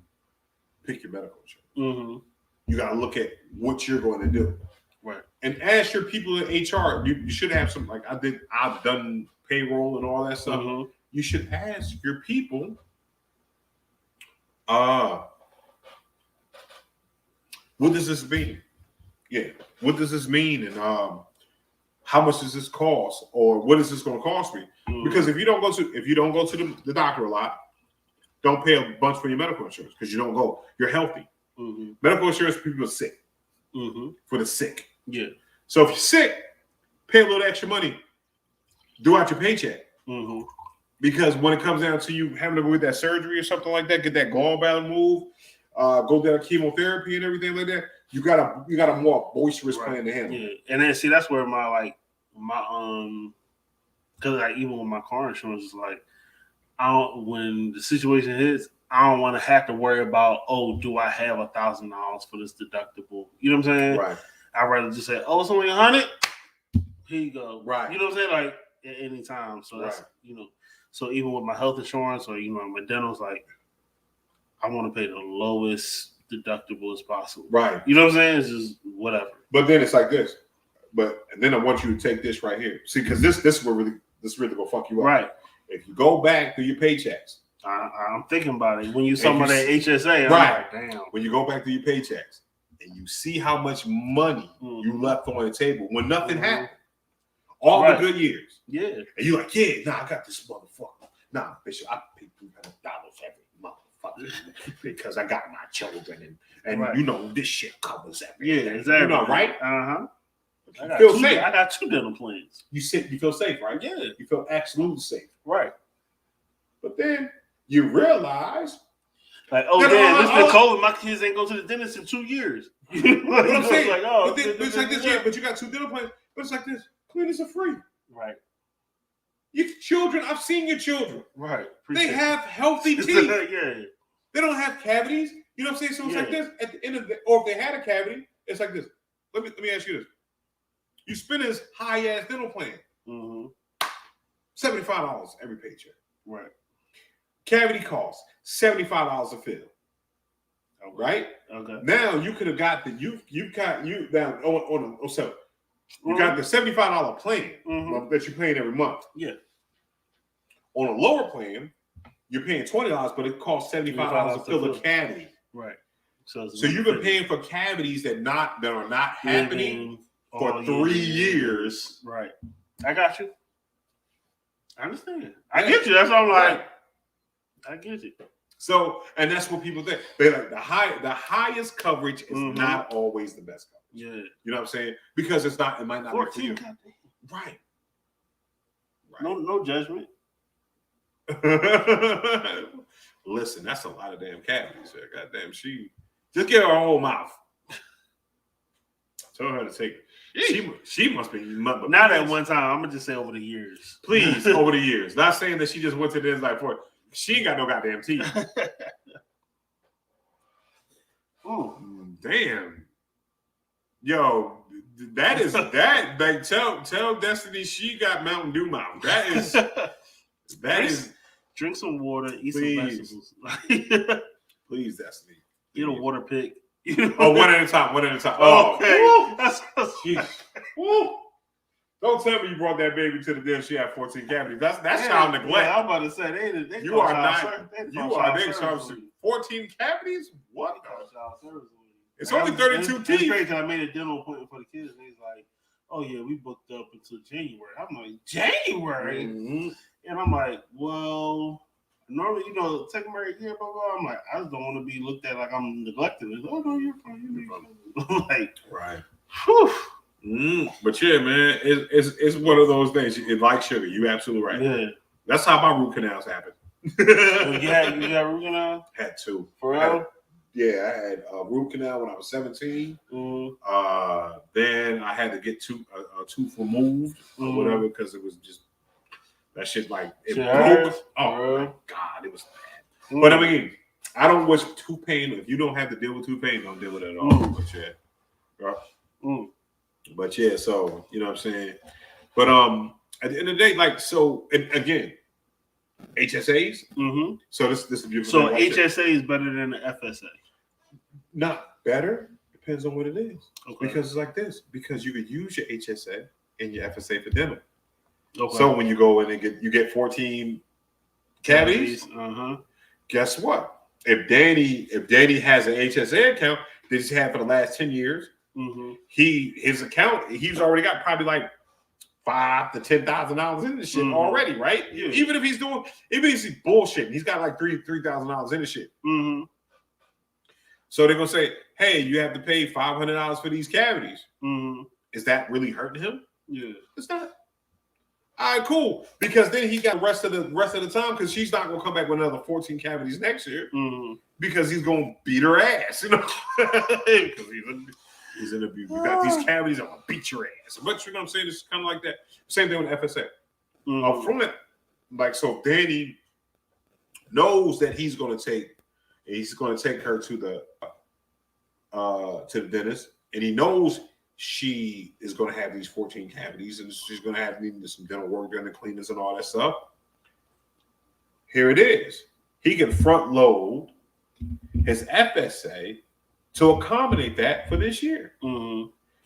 pick your medical insurance. You got to look at what you're going to do. Right. And ask your people in HR. You should have some, like I've done payroll and all that stuff. You should ask your people, what does this mean? Yeah. What does this mean? And how much does this cost? Or what is this going to cost me? Because if you don't go to the doctor a lot, don't pay a bunch for your medical insurance because you don't go. You're healthy. Medical insurance for people are sick. For the sick. Yeah. So if you're sick, pay a little extra money. Do out your paycheck. Because when it comes down to you having to go get that surgery or something like that, get that gallbladder moved, go down chemotherapy and everything like that, you got a more boisterous plan to handle. Yeah. And then see, that's where my because like even with my car insurance, is like when the situation hits, I don't want to have to worry about, do I have $1,000 for this deductible? You know what I'm saying? Right. I'd rather just say, it's only $100. Here you go. Right. You know what I'm saying? Like at any time. So that's so even with my health insurance or my dental's, like I want to pay the lowest deductible as possible. Right. You know what I'm saying? It's just whatever. But then it's like this. And then I want you to take this right here. See, because this really gonna fuck you up. Right. If you go back to your paychecks. I'm thinking about it. When you saw my HSA, I'm like, damn. When you go back to your paychecks and you see how much money you left on the table when nothing happened. All the good years. Yeah. And you're like, I got this motherfucker. Nah, Bishop, I pay $300 every motherfucker because I got my children and this shit covers everything. Yeah, exactly. You know, right? I feel safe. I got 2 dental plans. You feel safe, right? Yeah. You feel absolutely safe. Right. But then you realize, like, this been COVID. My kids ain't go to the dentist in 2 years. What I'm saying, but it's like this. Yeah, but you got 2 dental plans. But it's like this. Cleaners are free. Right. Your children, I've seen your children. Right. They have healthy teeth. Yeah. They don't have cavities. You know what I'm saying? So it's like this. At the end of the, or if they had a cavity, it's like this. Let me ask you this. You spend this high-ass dental plan. Mm-hmm. $75 every paycheck. Right. Cavity costs $75 a fill. Okay. Right? Okay. Now you could have got the you got the $75 plan that you're paying every month. Yeah. On a lower plan, you're paying $20, but it costs $75 to fill a cavity. Right. So you've been paying for cavities that are not happening for 3 years. Right. I got you. I understand. I get you. That's what I'm like. I get it. So, and that's what people think. They like the highest coverage is not always the best coverage. Yeah. You know what I'm saying? Because it might not 14, be for you. Right. No judgment. Listen, that's a lot of damn cavities there. Goddamn, she just get her whole mouth. Tell her to take it. She must be not at one time. I'm gonna just say over the years. Please, over the years. Not saying that she just went to this like for she ain't got no goddamn teeth. Oh damn. Yo, that is that like tell Destiny she got Mountain Dew mouth. That is drink some water, eat some vegetables. Please, Destiny. Get a water pick. Oh, one at a time. Oh, okay. That's don't tell me you brought that baby to the den. She had 14 cavities. That's child neglect. Yeah, I'm about to say they you are not. You are they charged 14 cavities. What? It's only 32 teeth. It's crazy. I made a dental appointment for the kids, and he's like, "Oh yeah, we booked up until January." I'm like, "January," and I'm like, "Well." Normally, secondary year, blah, blah. I'm like, I just don't want to be looked at like I'm neglected. Oh no, you're fine. I'm like, right. Whew. But yeah, man, it's one of those things. It's like sugar. You absolutely right. Yeah, that's how my root canals happen. You got root canal? Had two. For real? Yeah, I had a root canal when I was 17. Then I had to get a tooth removed or whatever because it was just. That shit like it broke. Oh my god, it was bad. But I mean, I don't wish tooth pain. If you don't have to deal with tooth pain, don't deal with it at all. But yeah, but yeah. So you know what I'm saying. But at the end of the day, like so, and again, HSAs. So this is beautiful. So HSA is better than the FSA. Not better. Depends on what it is. Okay. Because it's like this. Because you could use your HSA and your FSA for dental. Okay. So when you go in and you get 14 cavities, guess what? If Danny has an HSA account that he's had for the last 10 years, his account, he's already got probably like $5,000 to $10,000 in the shit already, right? Yeah. Even if he's bullshitting, he's got like $3,000 in the shit. So they're gonna say, hey, you have to pay $500 for these cavities. Is that really hurting him? Yeah, it's not. All right, cool. Because then he got the rest of the time because she's not gonna come back with another 14 cavities next year because he's gonna beat her ass, because he's in abuse. You got these cavities, I'm gonna beat your ass. But you know what I'm saying? It's kind of like that. Same thing with FSA. Up front, like so, Danny knows that he's gonna take her to the dentist, and he knows she is going to have these 14 cavities and she's going to have needing some dental work done, the cleaners and all that stuff. Here it is. He can front load his FSA to accommodate that for this year.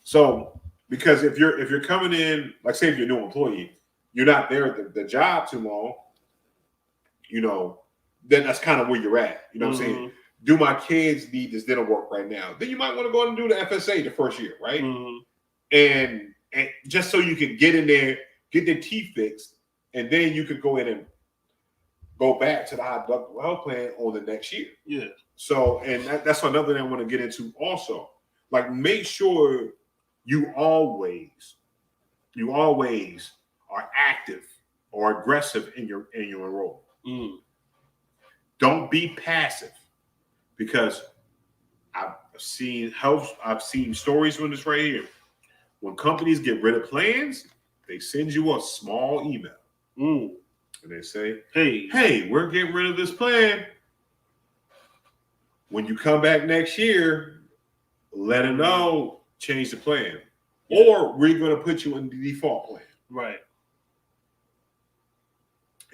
So, because if you're coming in, like say if you're a new employee, you're not there at the job too long, then that's kind of where you're at. You know what I'm saying? Do my kids need this dental work right now? Then you might want to go and do the FSA the first year, right? And just so you can get in there, get their teeth fixed, and then you could go in and go back to the high deductible health plan on the next year. Yeah. So, and that's another thing I want to get into also. Like, make sure you always are active or aggressive in your enrollment. Don't be passive. Because I've seen stories on this right here. When companies get rid of plans, They send you a small email. Mm. And they say, hey, we're getting rid of this plan. When you come back next year, let it know, change the plan. Or we're going to put you in the default plan. Right.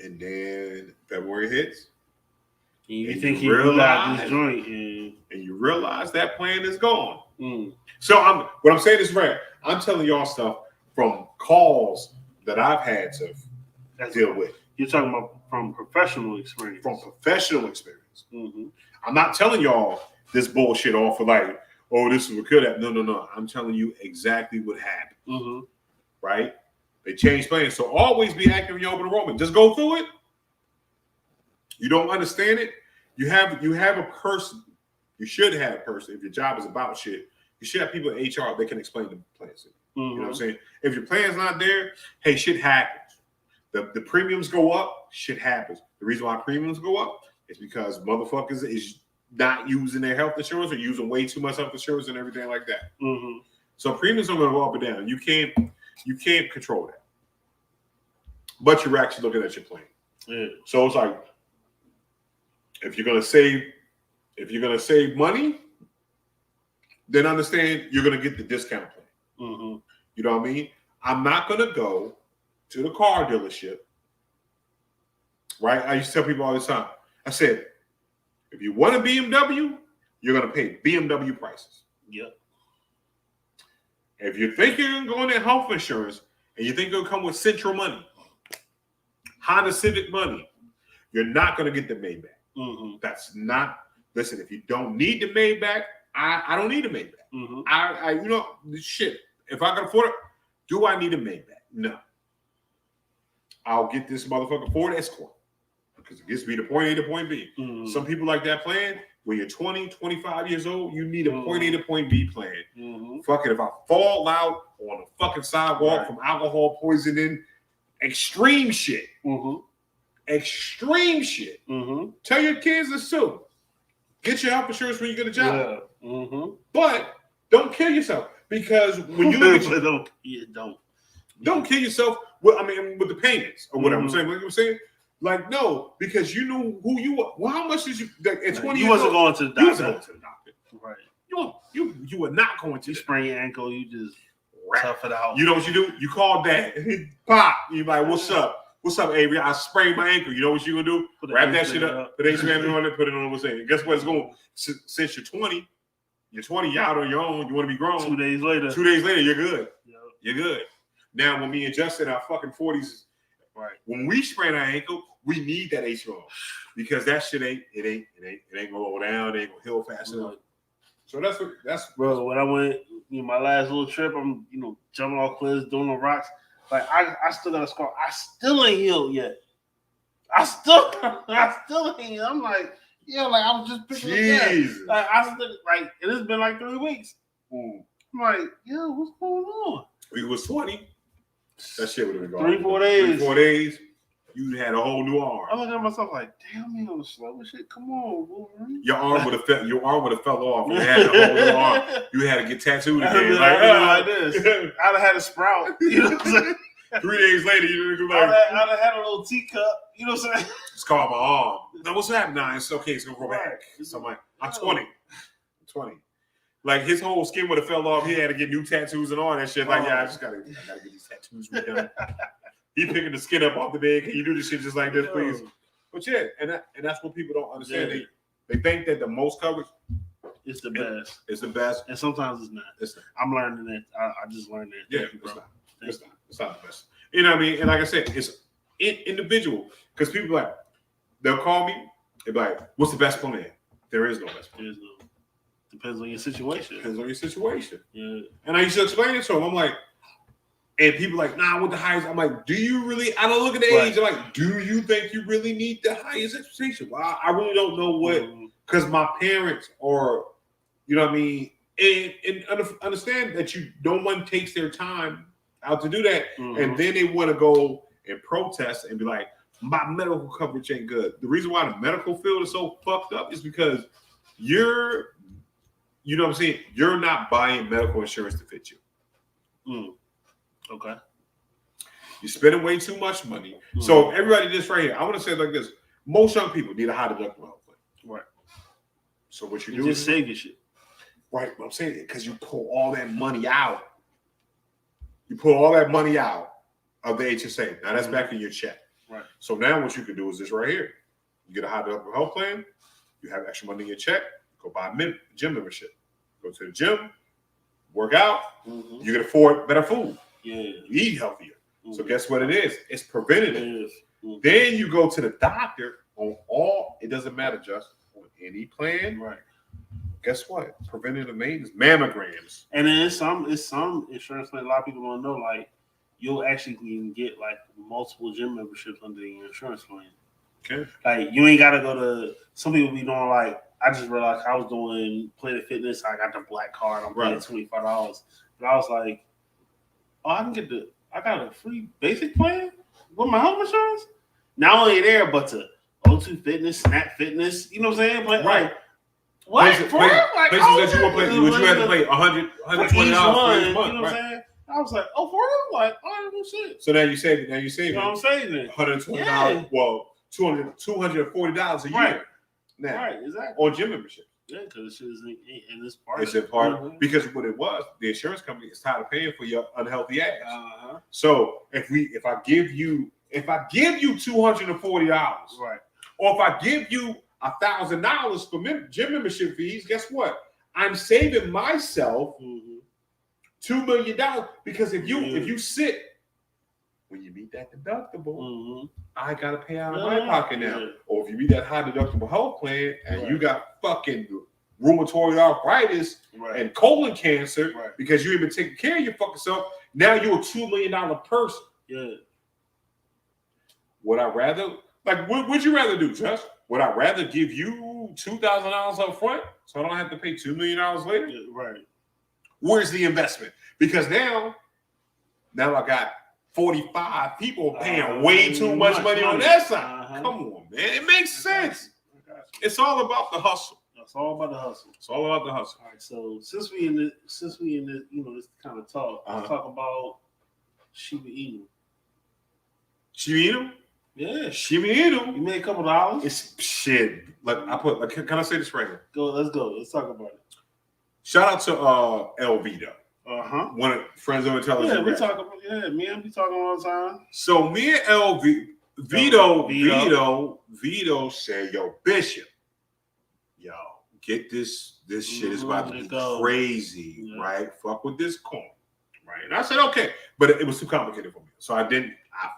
And then February hits. You think you got this joint. And you realize that plan is gone. Mm. So what I'm saying is right. I'm telling y'all stuff from calls that I've had to deal with. You're talking about from professional experience. From professional experience. Mm-hmm. I'm not telling y'all this bullshit off of like, oh, this is what could happen. No. I'm telling you exactly what happened. Mm-hmm. Right? They change plans. So always be active in your open enrollment. Just go through it. You don't understand it. You have a person. You should have a person. If your job is about shit, you should have people in HR that can explain the plans. Mm-hmm. You know what I'm saying? If your plan's not there, hey, shit happens. The premiums go up, shit happens. The reason why premiums go up is because motherfuckers is not using their health insurance or using way too much health insurance and everything like that. Mm-hmm. So premiums are going to go up and down. You can't control that. But you're actually looking at your plan. Yeah. So it's like if you're gonna save money, then understand you're gonna get the discount plan. Mm-hmm. You know what I mean? I'm not gonna go to the car dealership, right? I used to tell people all the time. I said, if you want a BMW, you're gonna pay BMW prices. Yep. If you think you're gonna go in that health insurance and you think it'll come with Central money, Honda Civic money, you're not gonna get the Maybach. Mm-hmm. That's not. Listen, if you don't need the Maybach, I don't need a Maybach. Mm-hmm. I shit. If I can afford it, do I need a Maybach? No. I'll get this motherfucker Ford Escort because it gets me to point A to point B. Mm-hmm. Some people like that plan. When you're 20, 25 years old, you need a point A to point B plan. Mm-hmm. Fuck it. If I fall out on a fucking sidewalk from alcohol poisoning, extreme shit. Mm-hmm. Extreme shit. Mm-hmm. Tell your kids this too. Get your health insurance when you get a job. Yeah. Mm-hmm. But don't kill yourself because when you look at don't kill yourself with the payments or whatever. Mm-hmm. I'm saying. What I'm saying? Like, no, because you knew who you were. Well, how much did you at 20 you years wasn't old, going to the doctor. You wasn't going to the doctor. Right. You were not going to. You sprain your ankle, you just tough it out. You know what you do? You call dad. Pop. You're like, what's up? What's up, Avery? I sprained my ankle. You know what you're going to do? Wrap that shit up. Put H-Man on it. Put it on what's saying. Guess what? It's going, since you're 20, you're out on your own. You want to be grown. 2 days later. 2 days later, you're good. Yep. You're good. Now, when me and Justin, our fucking 40s, right? When we sprain our ankle, we need that H-Man because that shit ain't gonna go down. It ain't gonna heal fast enough. So that's bro. When I went, my last little trip, I'm jumping off cliffs, doing the rocks. Like I still got a scar. I still ain't healed yet. I still ain't. I'm like, I was just picking it up. Like I still and it's been like 3 weeks. I'm like, what's going on? We was 20. That shit would have been gone. 3-4 days. 3-4 days. You had a whole new arm. I'm looking at myself like, damn, you know, slow as shit. Come on, Wolverine. Your arm would have fell off. You had a whole new arm. You had to get tattooed again. Like this. I'd have had a sprout. You know what I'm saying? 3 days later, you didn't go like. I'd have had a little teacup. You know what I'm saying? It's called my arm. Now what's happening? Nah, it's okay. It's gonna grow back. So I'm 20. 20. Like his whole skin would have fell off. He had to get new tattoos and all that shit. Like, I gotta get these tattoos redone. He picking the skin up off the bed. Can you do this shit just like this, please? But yeah, and that's what people don't understand. Yeah. They think that the most coverage is the best. It's the best, and sometimes it's not. It's not. I'm learning that. I just learned that. Yeah, it's not the best. You know what I mean? And like I said, it's individual because people they'll call me. They'll be like, "What's the best plan?" There is no best plan. There is no. Depends on your situation. Depends on your situation. Yeah. And I used to explain it to them. I'm like, and people like, nah, I want the highest. I'm like, do you really? I don't look at the age. I'm like, do you think you really need the highest expectation? Well, I really don't know what, because my parents are, you know what I mean? And understand that no one takes their time out to do that. Mm-hmm. And then they want to go and protest and be like, my medical coverage ain't good. The reason why the medical field is so fucked up is because you know what I'm saying? You're not buying medical insurance to fit you. Okay. You're spending way too much money. So everybody, this right here, I want to say it like this: most young people need a high deductible health plan. Right. So what you You do just is save your shit. right. What I'm saying because you pull all that money out. You pull all that money out of the HSA. Now that's back in your check. Right. So now what you can do is this right here. You get a high deductible health plan. You have extra money in your check. Go buy a gym membership. Go to the gym. Work out. You can afford better food. Yeah. You eat healthier. So guess what it is? It's preventative. Then you go to the doctor on all. It doesn't matter, just on any plan. Right. Guess what? Preventative maintenance, mammograms. And then it's some insurance plan. A lot of people don't know. Like you'll actually can get like multiple gym memberships under your insurance plan. Okay. Like you ain't gotta go to. Some people be doing like. I just realized I was doing Planet Fitness. I got the black card. I'm paying $25, but I was like, oh, I got a free basic plan with my health insurance. Not only there, but to O2 Fitness, Snap Fitness. You know what I'm saying? But, right. What? Places that you want to play, you had to pay $100, $120 each month. You know what I'm saying? I was like, oh, for real? Like, oh, no shit. So now you save it. You know what I'm saying? $120. Yeah. Well, $240 a year. Right. Now, right, exactly. Or gym membership. Yeah, because this is in this part. It's in part because what it was, the insurance company is tired of paying for your unhealthy ass. Uh-huh. So if I give you $240, right, or if I give you $1,000 for gym membership fees, guess what? I'm saving myself $2 million because if you sit when you meet that deductible, I gotta pay out of my pocket now. Yeah. Or if you meet that high deductible health plan and you got fucking rheumatoid arthritis and colon cancer because you ain't been taking care of your fucking self, now you're a $2 million person. Yeah. Would I rather would you rather do, Josh? Would I rather give you $2,000 up front so I don't have to pay $2 million later? Yeah, right. Where's the investment? Because now I got 45 people paying way too much money on that side. Come on, man. It makes sense. It's all about the hustle. It's all about the hustle. It's all about the hustle. All right. So since we in the this kind of talk, let's talk about Shiba Inu. Shiba Inu? Yeah. Shiba Inu. You made a couple dollars. It's shit. Can I say this right here? Let's go. Let's talk about it. Shout out to El Vito. One of friends of intelligence. Yeah, we talk about me and we talking all the time. So me and Vito said, yo, Bishop, get this shit is about to be crazy, right? Fuck with this coin, right? And I said, okay, but it was too complicated for me. So I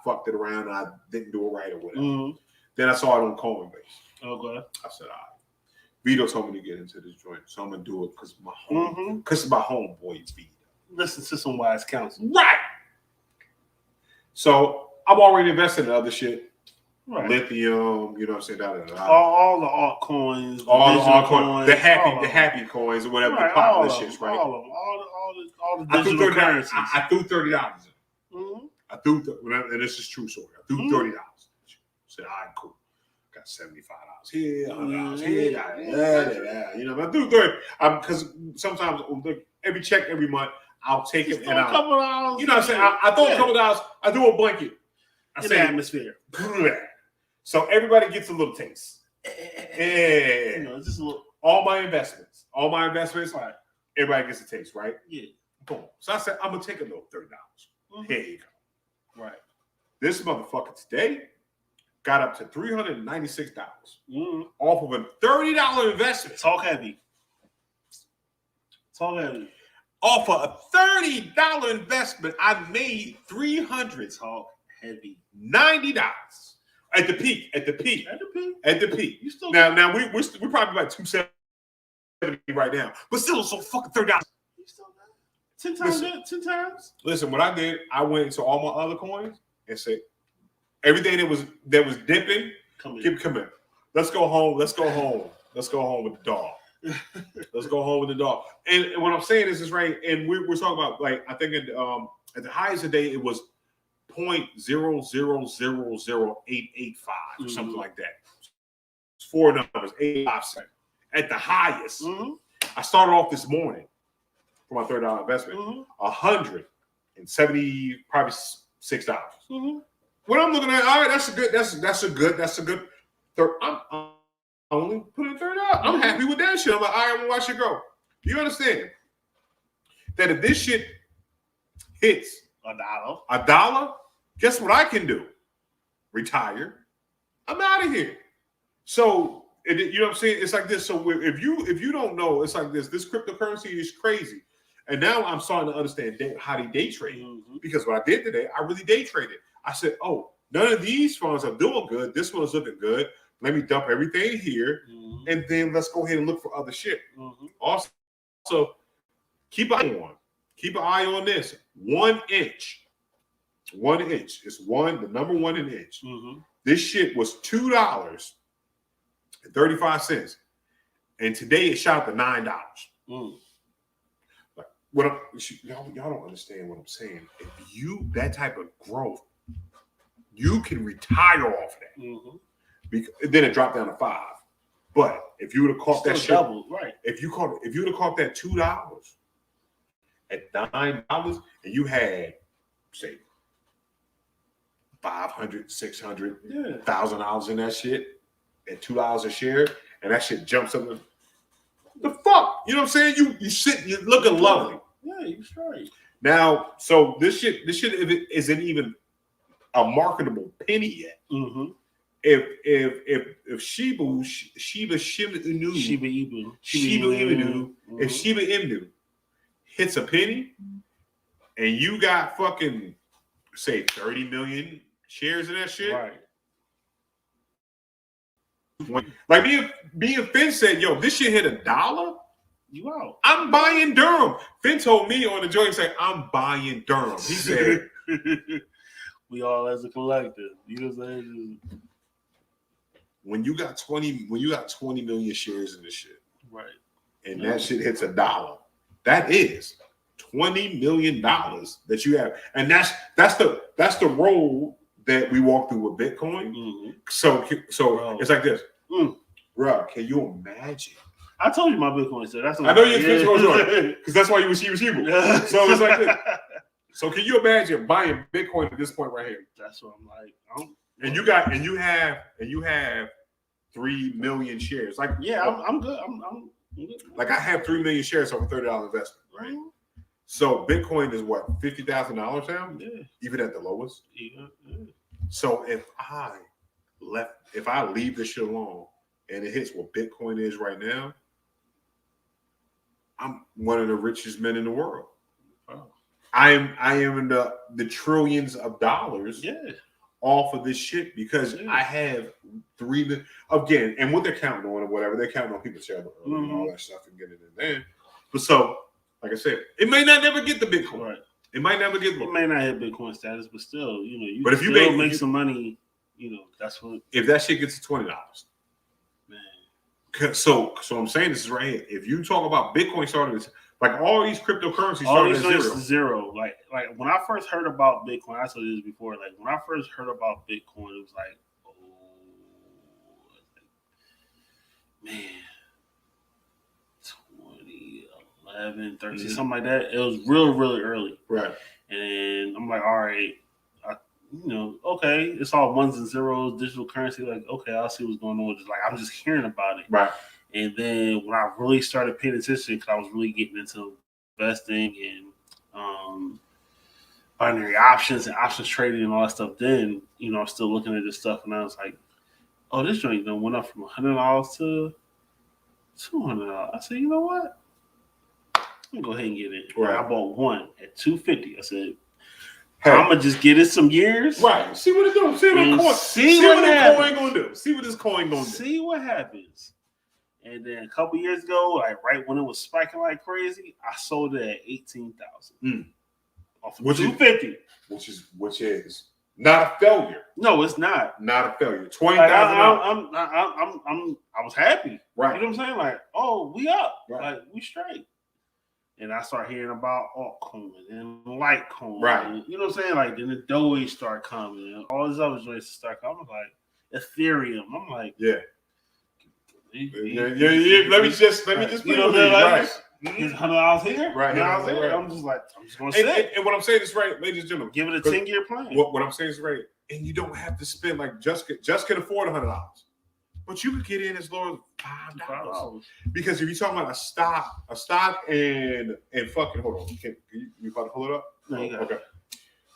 fucked it around and I didn't do it right or whatever. Then I saw it on Coinbase. Okay. I said, all right. Vito told me to get into this joint, so I'm gonna do it because my homeboy Vito. Listen to some wise counsel. Right. So I'm already invested in other shit. Right. Lithium, you know what I'm saying? All the altcoins. All the altcoins. The happy coins or whatever the popular shits, right? All the digital currencies. I threw $30 in. I threw, and this is true story. I threw $30. Said, all right, cool. Got $75 here, $100 here. You know, I threw 30. Because sometimes every check every month, I'll take it and I'll, you know what I'm saying? I throw a couple dollars, I do a blanket. I say atmosphere. So everybody gets a little taste. Yeah. You know, just a little. All my investments, right. Everybody gets a taste, right? Yeah. Boom. So I said, I'm going to take a little $30. Here you go. Right. This motherfucker today got up to $396 off of a $30 investment. Talk heavy. Off of a $30 investment, I made $300. Talk heavy. $90 at the peak. You still now we're probably about $270 right now, but still so fucking $30. You still got 10 times. 10 times. Listen, what I did, I went into all my other coins and said everything that was dipping, come in. Let's go home with the dog. Let's go home with the dog. And what I'm saying is right, and we're talking about like I think at the highest today it was 0.0000885 or something like that. It's 4 numbers, 85 at the highest. I started off this morning for my $30 investment, 170, probably $6. Mm-hmm. When I'm looking at, all right, that's a good third. I'm only putting $30. I'm happy with that shit. I'm like, all right, I'm gonna watch it go. You understand that if this shit hits $1, guess what I can do? Retire. I'm out of here. So you know what I'm saying? It's like this. So if you don't know, it's like this. This cryptocurrency is crazy. And now I'm starting to understand how they day trade. Because what I did today, I really day traded. I said, oh, none of these funds are doing good. This one's looking good. Let me dump everything here. And then let's go ahead and look for other shit. Also, keep an eye on this. 1 inch. 1 inch. It's the number 1 in inch. This shit was $2.35. And today it shot up to $9. Like y'all don't understand what I'm saying. If that type of growth, you can retire off of that. Then it dropped down to $5. But if you would have caught that shit, double, right? If you would have caught that $2 at $9, and you had say $500, $600, $1,000 in that shit at $2 a share, and that shit jumps up. The fuck, you know what I'm saying? You sit, you're looking lovely. Yeah, you straight. Now, so this shit isn't even a marketable penny yet. If Shiba Inu hits a penny, and you got fucking say 30 million shares of that shit, right? Like me and Finn said, yo, this shit hit $1, you out. I'm buying Durham. Finn told me on the joint, he said, I'm buying Durham. He said, we all as a collective. You know what I'm saying? When you got 20 million shares in this shit, right, and that shit hits $1, that is $20 million that you have, and that's the road that we walk through with Bitcoin. So bro, it's like this, bro. Can you imagine? I told you my Bitcoin said that's. I know you because that's why you was Shiba. So it's like this. So can you imagine buying Bitcoin at this point right here? That's what I'm like. And you have 3 million shares. Like I'm good. I'm good. Like I have 3 million shares over $30 investment, right? So Bitcoin is what, $50,000 now? Yeah. Even at the lowest. Yeah. So if I leave this shit alone and it hits what Bitcoin is right now, I'm one of the richest men in the world. Wow. I am in the trillions of dollars off of this shit because I have 3 million again, and what they're counting on or whatever, they're counting on people sharing and all that stuff and getting it in there. But so, like I said, it may not never get the Bitcoin. Right. It might never get. It may not hit Bitcoin status, but still, you but if you make some money, that's what. If that shit gets to $20, man. So I'm saying this is right here. If you talk about Bitcoin starting to, like all these cryptocurrencies started at zero. Like when I first heard about Bitcoin, I said this before. Like when I first heard about Bitcoin, it was like, man, 2011, 13, something like that. It was really early. Right. And I'm like, all right, okay, it's all ones and zeros, digital currency. Like, okay, I'll see what's going on. Just like I'm just hearing about it. Right. And then when I really started paying attention, because I was really getting into investing and binary options and options trading and all that stuff, then I'm still looking at this stuff, and I was like, oh, this joint went up from $100 to $200. I said, you know what? I'm gonna go ahead and get it. Right. I bought one at $250. I said, I'm gonna just give it some years. Right. See what it's doing. See what the coin gonna do. See what this coin gonna do. See what happens. And then a couple years ago, like right when it was spiking like crazy, I sold it at $18,000. Off of $250. Which is not a failure. No, it's not. Not a failure. $20,000. I was happy. Right. You know what I'm saying? Like, oh, we up. Right. Like we straight. And I start hearing about altcoin and Litecoin. Right. And, you know what I'm saying? Like then the Doge start coming and all these other joints start coming. I'm like Ethereum. I'm like, yeah. Let me just put it right. Here's $100 here. Right, $100 there. right. I'm just going to sit. And what I'm saying is right, ladies and gentlemen. Give it a 10-year plan. What I'm saying is right. And you don't have to spend like just can afford $100. But you could get in as low as $5. Because if you're talking about a stock and fucking hold on. Can you about to pull it up? No, you got okay.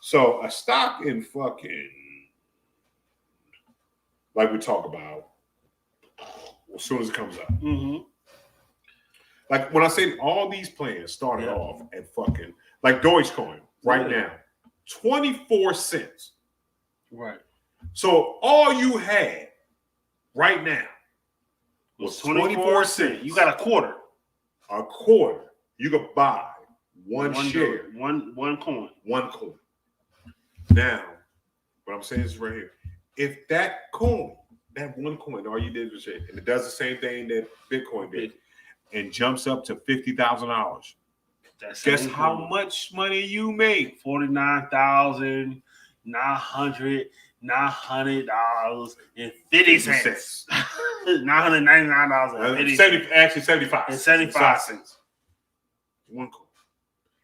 So a stock in fucking like we talk about as soon as it comes up. Mm-hmm. Like when I say all these plans started off at fucking like Dogecoin right now, 24 cents. Right. So all you had right now was 24 cents. You got a quarter. A quarter. You could buy one share. One coin. One coin. Now, what I'm saying is right here. If that coin, that one coin, all you did was share, and it does the same thing that Bitcoin did, and jumps up to $50,000. Guess how much money you make? $49,900 and 50 cents. $999.50. Actually, 75. And 75 cents. One coin.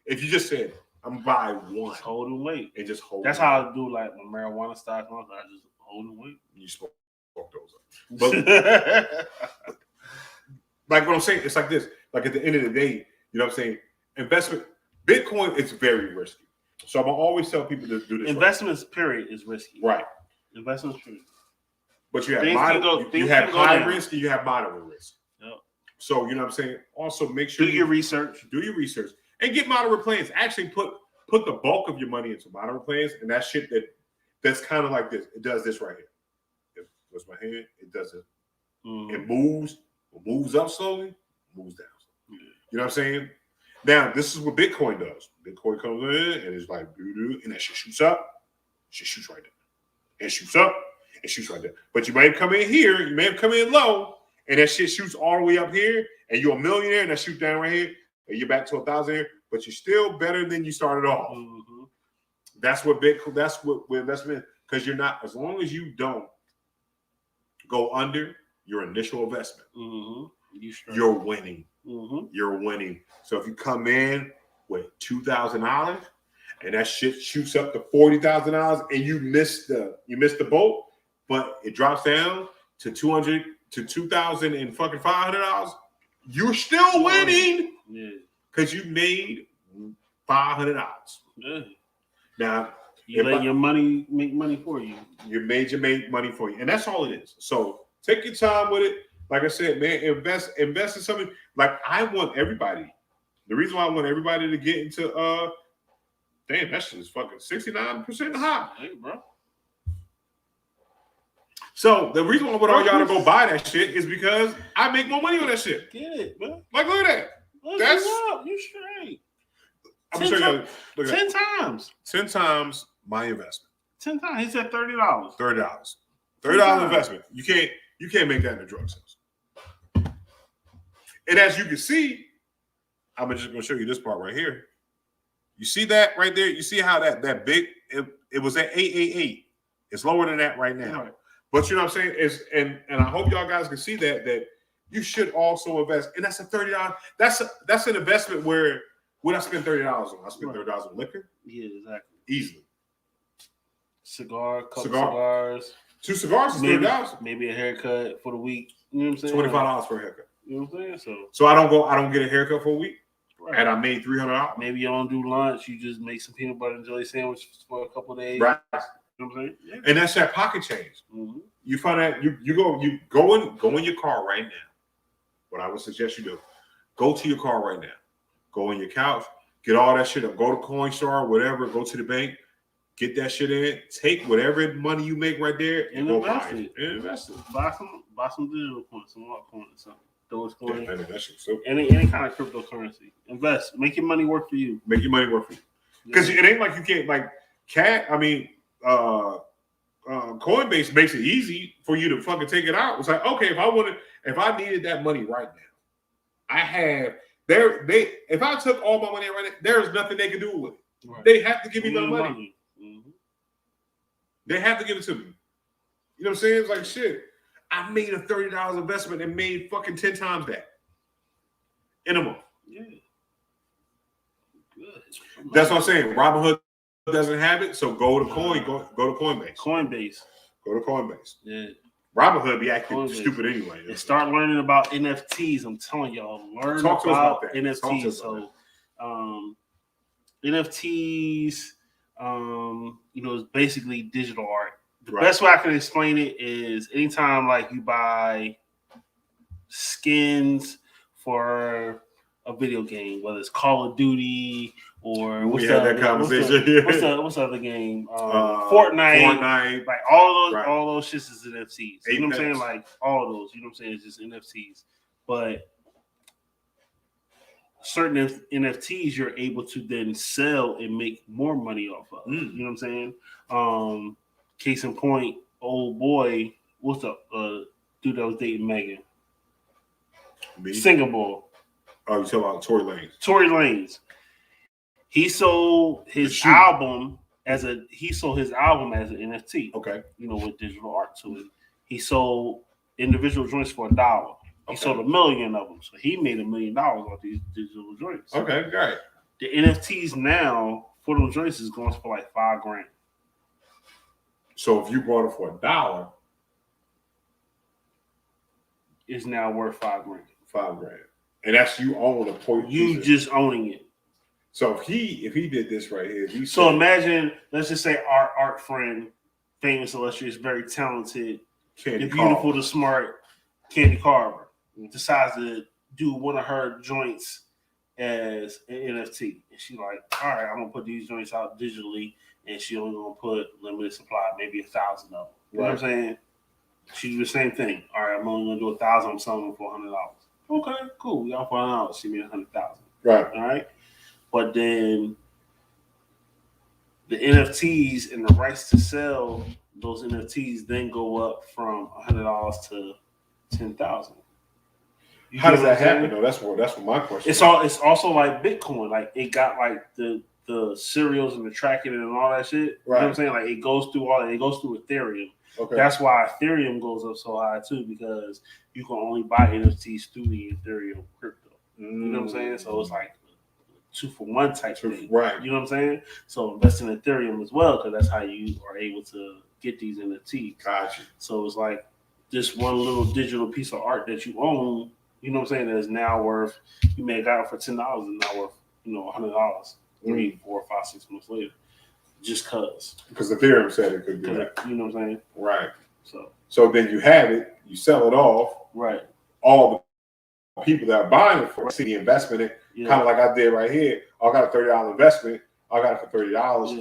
If you just said, I'm gonna buy one. Just hold and wait. And just hold. That's how I do like my marijuana stocks. I just hold and wait. You spoke those up. But like what I'm saying, it's like this. Like at the end of the day, you know what I'm saying? Investment, Bitcoin is very risky. So I'm gonna always tell people to do this. Investments, period, is risky. Right. Investments, period. But you have high risk and you have moderate risk. Yep. So you know what I'm saying? Also make sure do your research. Do your research. And get moderate plans. Actually put the bulk of your money into moderate plans, and that shit that's kind of like this. It does this right here. What's my hand? It does it. Mm-hmm. It moves up slowly, moves down. Yeah. You know what I'm saying? Now, this is what Bitcoin does. Bitcoin comes in and it's like, and that shit shoots up. Shit shoots right there. It shoots up. It shoots right there. But you may have come in here. You may have come in low, and that shit shoots all the way up here, and you're a millionaire, and that shoots down right here, and you're back to 1,000 here, but you're still better than you started off. Mm-hmm. That's what Bitcoin, that's what investment, because you're not, as long as you don't go under your initial investment, you're winning. Mm-hmm. You're winning. So if you come in with $2,000 and that shit shoots up to $40,000 and you miss the boat, but it drops down to $2,000 to $2,500, you're still winning. Yeah. Because you made $500. Yeah. Now you let your money make money for you. You made money for you, and that's all it is. So take your time with it. Like I said, man, invest in something. Like I want everybody. The reason why I want everybody to get into damn, that shit is fucking 69% hot. Hey, bro. So the reason why I want all y'all to go buy that shit is because I make more money on that shit. Get it, man. Like look at that. That's you straight. I'm gonna show you. Look 10 times. 10 times my investment. 10 times. He said $30. $30 investment. You can't make that in the drug sales. And as you can see, I'm just gonna show you this part right here. You see that right there? You see how that big it was at 888. It's lower than that right now. Right. But you know what I'm saying? And I hope y'all guys can see that you should also invest. And that's a $30. That's an investment where what I spend $30 on. I spend $30 on liquor. Yeah, exactly. Easily. Couple cigars. 2 cigars is $30. Maybe a haircut for the week. You know what I'm saying? $25 for a haircut. You know what I'm saying? So I don't get a haircut for a week. Right. And I made $300. Maybe you don't do lunch. You just make some peanut butter and jelly sandwiches for a couple of days. Right. You know what I'm saying? Yeah. And that's that pocket change. Mm-hmm. You find out you go in your car right now. What I would suggest you do, go to your car right now. Go on your couch, get all that shit up. Go to Coinstar, whatever. Go to the bank, get that shit in. Take whatever money you make right there and go buy it. And invest it. Buy some digital coins, some altcoins, something. Dogecoin. Yeah, that shit's so any kind of cryptocurrency. Invest. Make your money work for you. Make your money work for you. Because it ain't like you can't like Coinbase makes it easy for you to fucking take it out. It's like, okay, if I needed that money right now, I have. If I took all my money right now, there's nothing they can do with it. Right. They have to give me my money. Mm-hmm. They have to give it to me. You know what I'm saying? It's like shit. I made a $30 investment and made fucking 10 times that in a month. Yeah. Good. That's what I'm saying. Robinhood doesn't have it, so go to Coinbase. Coinbase. Go to Coinbase. Yeah. Robinhood be acting stupid anyway. And start learning about NFTs. I'm telling y'all, learn about NFTs. So, NFTs, it's basically digital art. The best way I can explain it is anytime like you buy skins for a video game, whether it's Call of Duty or what's the other game? Fortnite. Like all those shits is NFTs. You know what I'm saying? Like all of those. You know what I'm saying? It's just NFTs. But certain NFTs you're able to then sell and make more money off of. You know what I'm saying? Case in point, old boy, what's the dude that was dating Megan? Singapore. Oh, you talking about Tory Lanez? Tory Lanez. He sold his album as an NFT. Okay. With digital art to it. He sold individual joints for $1. He sold 1 million of them, so he made $1 million off these digital joints. Okay, great. The NFTs now for those joints is going for like $5,000. So if you bought it for $1, it's now worth $5,000. $5,000, and that's you own a point. You just owning it. So if he did this right here, imagine, let's just say our art friend, famous, illustrious, very talented, the beautiful, the smart Candy Carver decides to do one of her joints as an NFT, and she's like, "All right, I'm gonna put these joints out digitally," and she only gonna put limited supply, maybe 1,000 of them. You know what I'm saying? She do the same thing. All right, I'm only gonna do 1,000. I'm selling them for $100. Okay, cool. Y'all for $100. She made 100,000. Right. All right. But then the NFTs and the rights to sell those NFTs then go up from $100 to $10,000. How does that happen though? That's what my question. It's also like Bitcoin. Like it got like the serials and the tracking and all that shit. Right. You know what I'm saying? Like it goes through all that. It goes through Ethereum. Okay. That's why Ethereum goes up so high too, because you can only buy NFTs through the Ethereum crypto. You know what I'm saying? So it's like 2-for-1 type thing. Right. You know what I'm saying? So invest in Ethereum as well, because that's how you are able to get these NFTs. Gotcha. So it's like this one little digital piece of art that you own, you know what I'm saying, that is now worth, you may have got it for $10 and now worth, $100 3, 4, 5, 6 months later. Just because Ethereum said it could be that. You know what I'm saying? Right. So then you have it, you sell it off. Right. All the people that are buying it for see the investment in it, kind of like I did right here. I got a $30 investment. I got it for $30.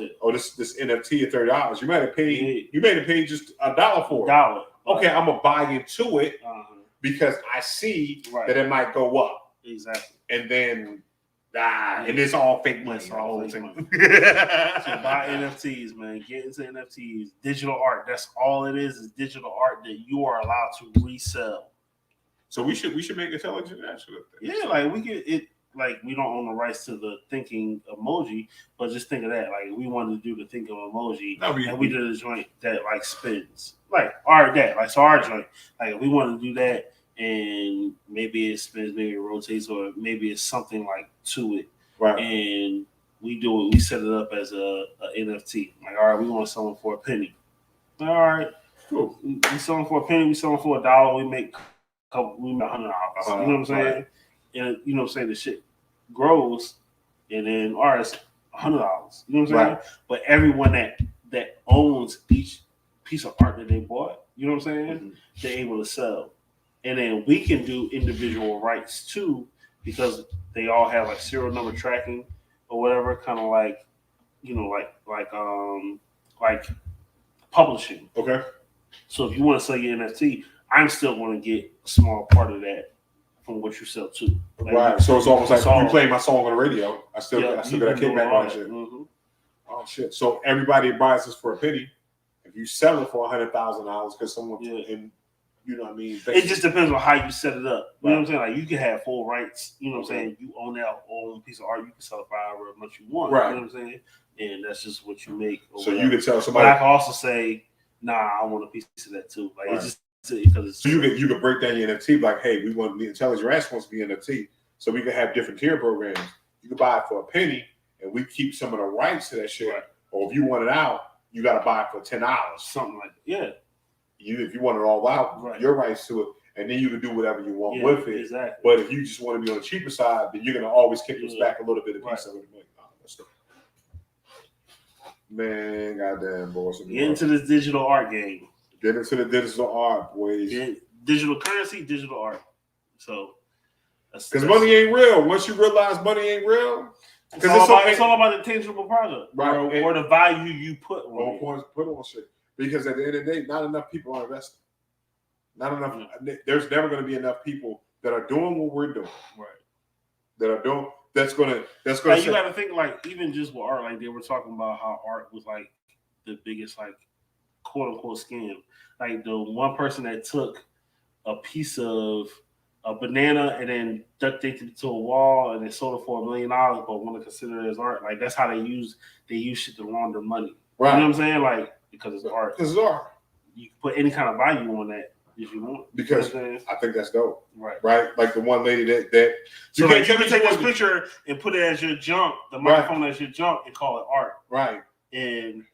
Yeah. Oh, this NFT at $30. You might have paid. You may have paid just $1 for it. $1. Okay, I'm gonna buy into it because I see that it might go up. Exactly. And then and it's all fake money. It's all fake money. So buy NFTs, man. Get into NFTs. Digital art. That's all it is digital art that you are allowed to resell. So we should make intelligent action of that. Yeah, like we get it. Like we don't own the rights to the thinking emoji, but just think of that. Like we wanted to do the thinking emoji, and we did a joint that like spins, like our joint. Like we want to do that, and maybe it spins, maybe it rotates, or maybe it's something like to it. Right. And we do it. We set it up as a NFT. Like, all right, we want to sell them for $0.01. All right, cool. We sell them for $0.01. We sell them for $1. We make $100. You know what I'm saying? Right. And you know what I'm saying? The shit grows, and then all right, it's $100. You know what I'm saying? Right. But everyone that owns each piece of art that they bought, you know what I'm saying? They're able to sell. And then we can do individual rights too, because they all have like serial number tracking or whatever, kind of like, like publishing. Okay. So if you want to sell your NFT, I'm still going to get a small part of that from what you sell too. Like, right. So it's almost like you play my song on the radio. I still got a kickback on that shit. Mm-hmm. Oh shit! So everybody buys this for a penny. If you sell it for $100,000 because someone and you know what I mean. It just depends on how you set it up. You know what I'm saying? Like you can have full rights. You know what I'm saying? You own that own piece of art. You can sell it for however much you want. Right. You know what I'm saying? And that's just what you make. So you can tell somebody. But I can also say, nah, I want a piece of that too. Like it's just because so you can break down your NFT like, hey, we want the intelligent ass wants to be NFT. so we can have different tier programs. You can buy it for a penny, and we keep some of the rights to that shit. Right. Or if you want it out, you got to buy it for $10. Something like that. Yeah. If you want it all out, Right. your rights to it, and then you can do whatever you want with it. Exactly. But if you just want to be on the cheaper side, then you're gonna always kick us back a little bit of piece of it. Man, goddamn, boys. Get into this digital art game. Get into the digital art, boys. Digital currency, digital art. So, because money ain't real. Once you realize money ain't real, it's all about the tangible product, right? Or the value you put on shit. Because at the end of the day, not enough people are investing. Not enough. There's never going to be enough people that are doing what we're doing. Right. That are doing. That's gonna. Like, you got to think, like, even just with art, like they were talking about how art was like the biggest, like, quote unquote scam. Like the one person that took a piece of a banana and then duct taped it to a wall and then sold it for $1 million, but want to consider it as art. Like that's how they use shit to launder money. Right. You know what I'm saying? Like because it's art. Because it's art. You can put any kind of value on that if you want. Because I think that's dope. Right. Right. Like the one lady that so you can take this picture and put it as your junk, the microphone as your junk, and call it art. Right. And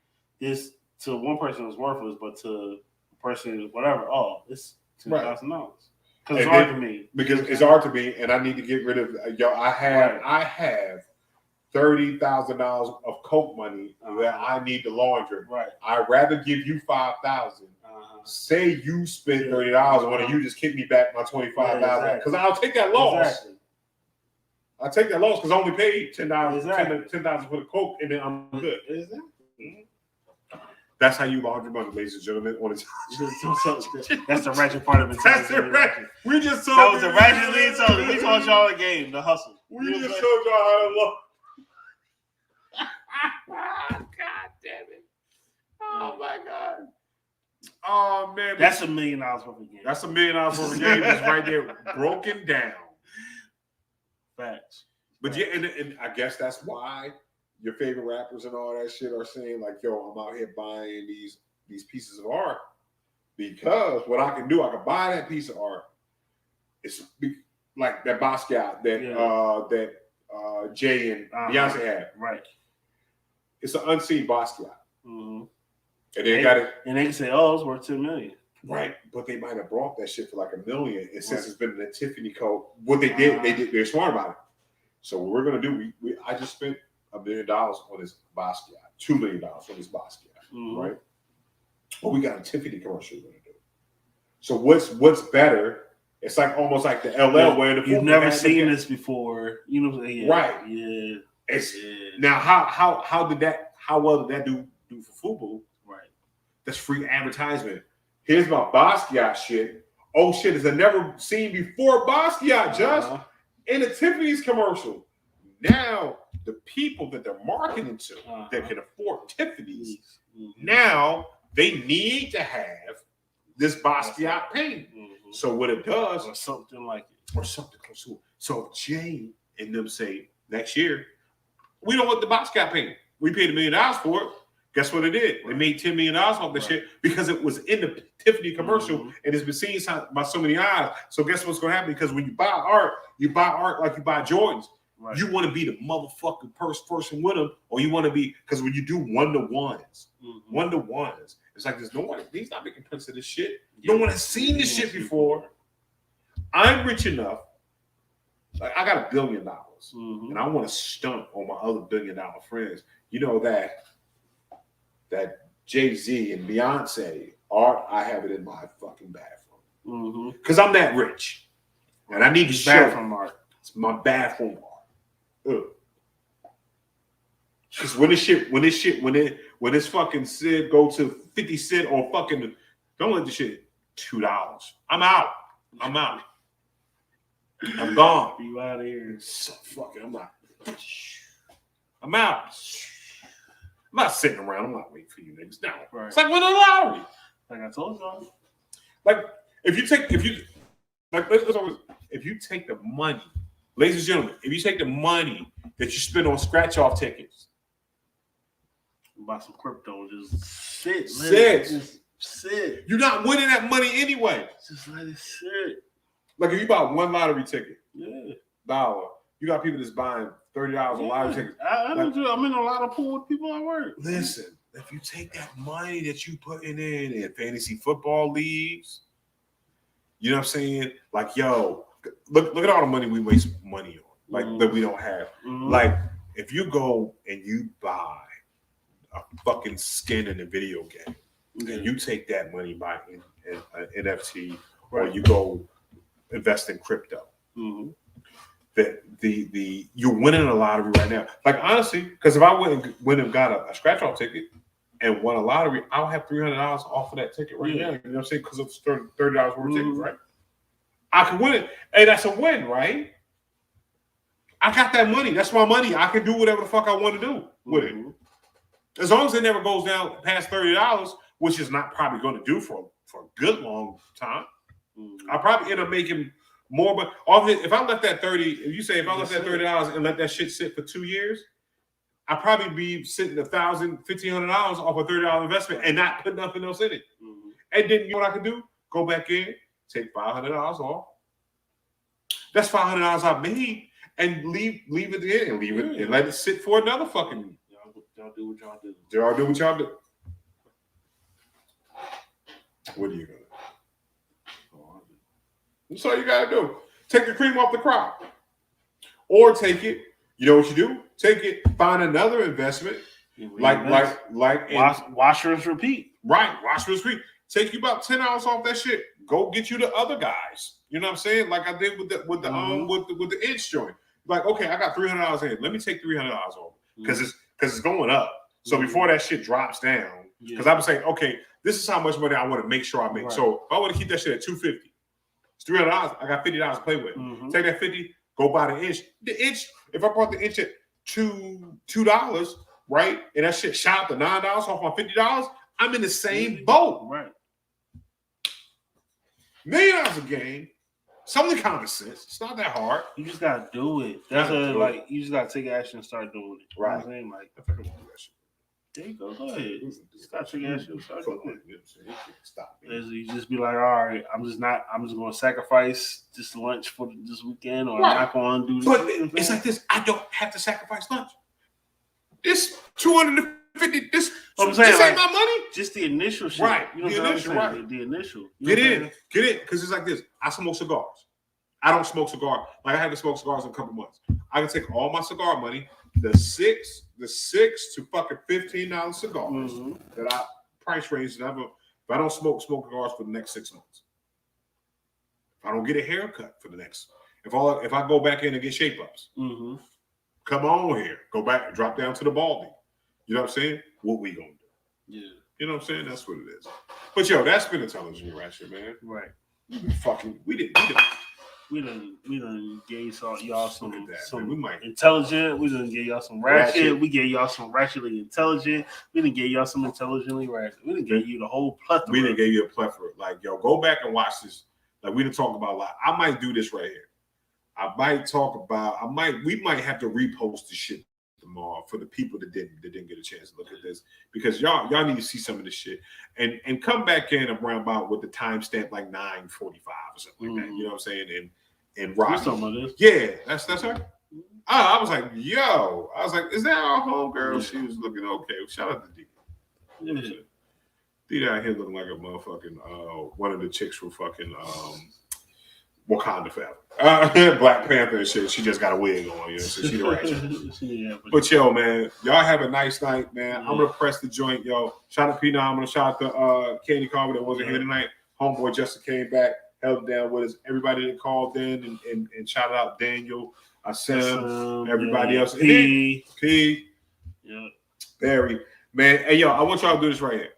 this to one person is worthless, but to a person whatever, it's $2,000. Because it's art to me. Because it's art to me, and I need to get rid of I have $30,000 of Coke money that I need to launder. Right. I'd rather give you $5,000. Say you spent $30 on it, you just kick me back my $25,000 because I'll take that loss. Exactly. I'll take that loss because I only paid $10 $10,000 for the Coke, and then I'm good. Exactly. That's how you launder money, ladies and gentlemen. That's the ratchet part of it. That's the ratchet. We just told that was the ratchet lead told. We taught y'all the game, the hustle. We just told y'all how to love. God damn it! Oh my God! Oh man, that's $1 million worth of game. That's $1 million worth of game. That's right there, broken down. Facts. But yeah, and I guess that's why your favorite rappers and all that shit are saying like, "Yo, I'm out here buying these pieces of art because what I can do, I can buy that piece of art. It's like that Basquiat that Jay and Beyonce had. Right. It's an unseen Basquiat. Mm-hmm. And they got it. And they can say, it's worth $10 million. Right. But they might have brought that shit for like $1 million. And since it's been in the Tiffany code, what they did, they're smart about it. So what we're gonna do, I just spent $1 million on this Basquiat, $2 million on this Basquiat, right? But we got a Tiffany commercial we're gonna do. So what's better? It's like almost like the LL where you've never seen this before. You know what I'm saying? Right. Yeah. Now how well did that do for FUBU? Right. That's free advertisement. Here's my Basquiat shit. Oh shit, it's a never seen before Basquiat just in a Tiffany's commercial. Now the people that they're marketing to that can afford Tiffany's, now they need to have this Basquiat paint. So what it does, or something like it, or something close to it. So Jay and them say next year, we don't want the Basquiat paint. We paid $1 million for it. Guess what it did? They made $10 million off the shit because it was in the Tiffany commercial and it's been seen by so many eyes. So guess what's going to happen? Because when you buy art like you buy Jordans. Right. You want to be the motherfucking person with them, or you want to be, because when you do one-to-ones, it's like there's no one, he's not making prints of this shit. No one has seen this shit before. I'm rich enough, like I got $1 billion, and I want to stunt on my other $1 billion friends. You know that Jay-Z and Beyonce art, I have it in my fucking bathroom. Because I'm that rich. And I need to show bathroom art. It's my bathroom art. Because when this fucking Sid go to 50 Cent or fucking, don't let this shit $2. I'm out. I'm gone. You out of here. So fucking, I'm out. I'm out. I'm not sitting around. I'm not waiting for you niggas. No. Right. It's like winning the lottery. Like I told y'all. Like if you take the money, ladies and gentlemen, if you take the money that you spend on scratch off tickets, buy some crypto, just sit. Just sit. You're not winning that money anyway. Just let it sit. Like if you buy one lottery ticket, You got people that's buying $30 on lottery tickets. I'm in a lot of pool with people at work. Listen, if you take that money that you putting in fantasy football leagues, you know what I'm saying? Like, yo, look at all the money we waste money on, like that we don't have. Like, if you go and you buy a fucking skin in a video game, and you take that money buy in NFT, or you go invest in crypto. The you're winning a lottery right now. Like, honestly, because if I went and got a scratch off ticket and won a lottery, I'll have $300 off of that ticket right now. You know what I'm saying? Because it's $30 worth of tickets, right? I can win it. Hey, that's a win, right? I got that money. That's my money. I can do whatever the fuck I want to do with it. As long as it never goes down past $30, which is not probably going to do for a good long time. I'll probably end up making more, but if I let that if I let that $30 and let that shit sit for 2 years, I'd probably be sitting $1,000, $1,500 off a $30 investment and not put nothing else in it. And then you know what I can do? Go back in, take $500 off. That's $500 I made, and leave it there and and let it sit for another fucking. Y'all do what y'all do. Y'all do what y'all do. What are you gonna do? That's all you gotta do. Take the cream off the crop. Or take it, you know what you do? Take it, find another investment. Wash, rinse, repeat. Right, wash, rinse, repeat. Take you about $10 off that shit. Go get you the other guys. You know what I'm saying? Like I did with the inch joint. Like, okay, I got $300 in. Let me take $300 off because it's going up. So before that shit drops down, because I'm saying, okay, this is how much money I want to make sure I make. Right. So if I want to keep that shit at $250, it's $300. I got $50 to play with. Take that $50, go buy the inch. The inch, if I bought the inch at $2, right, and that shit shot to $9 off my $50, I'm in the same boat. Right. $1 million a game. Something common sense. It's not that hard. You just gotta do it. You just gotta take action and start doing it. Right. You know what I'm saying? Like, I think I'm gonna do that shit. There you go. Go ahead. Start taking action and start doing it. Stop. You just be like, all right, I'm just gonna sacrifice this lunch for this weekend, or right. I'm not gonna do this. But it's like this. I don't have to sacrifice lunch. This $250. This ain't my money. Just the initial shit. Right. You know the initial. Right. The initial. Get in. Because it's like this. I smoke cigars. I don't smoke cigar. Like, I had to smoke cigars in a couple months. I can take all my cigar money, the six to fucking $15 cigars that I price range. If I don't smoke cigars for the next 6 months. If I don't get a haircut for the next, if I go back in and get shape ups, come on here, go back, drop down to the baldy. You know what I'm saying? What we gonna do? Yeah. You know what I'm saying? That's what it is. But yo, that's been intelligent, Ratchet, man. Right. We done gave y'all some intelligent. We done gave y'all some ratchet. We gave y'all some ratchetly intelligent. We done gave y'all some intelligently ratchet. We done gave you the whole plethora. We done gave you a plethora. Like, yo, go back and watch this. Like, we done talk about a lot. I might do this right here. We might have to repost this shit tomorrow for the people that didn't get a chance to look at this, because y'all need to see some of this shit and come back in around about with the timestamp like 9:45 or something like that. You know what I'm saying? And Rob. Yeah, that's her. I was like, yo, is that our homegirl? She was looking okay. Shout out to D. Yeah. D out here looking like a motherfucking one of the chicks from fucking Wakanda Forever. Black Panther and shit. She just got a wig on, so she the Ratchet. But yo, man, y'all have a nice night, man. I'm gonna press the joint, yo. Shout out to P9. I'm gonna shout out to Candy Carver that wasn't here tonight. Homeboy Justin came back, held down with us. Everybody that called in and shout out Daniel, Sam, everybody else. P. Yeah. Barry. Man, hey yo, I want y'all to do this right here.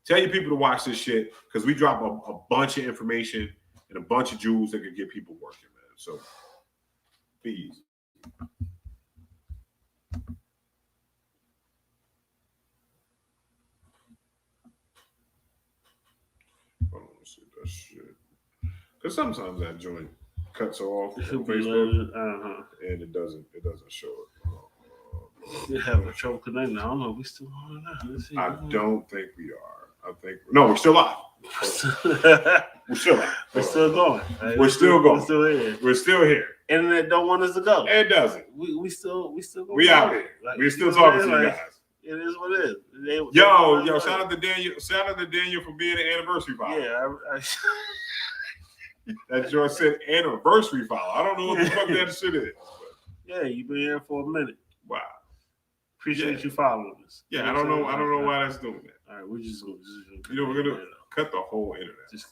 Tell your people to watch this shit, because we drop a bunch of information and a bunch of jewels that could get people working, man. So, peace. Hold on, let's see that shit. Because sometimes that joint cuts off on Facebook, and it doesn't show it. We have a trouble connecting. I don't know. We still on now. Let's see. I don't think we are. We're still live. We're still out. We're still going. Right? We're still going. We're still here. We're still here. Internet don't want us to go. It doesn't. We still We out here. Like, We're still talking to you guys. It is what it is. Yo, shout out to Daniel. Shout out to Daniel for being an anniversary follower. Yeah, That George said anniversary follow. I don't know what the fuck that shit is. Yeah, you've been here for a minute. Wow. Appreciate you following us. Yeah, I don't know why that's doing that. All right, we're just gonna we're gonna cut the whole internet. Just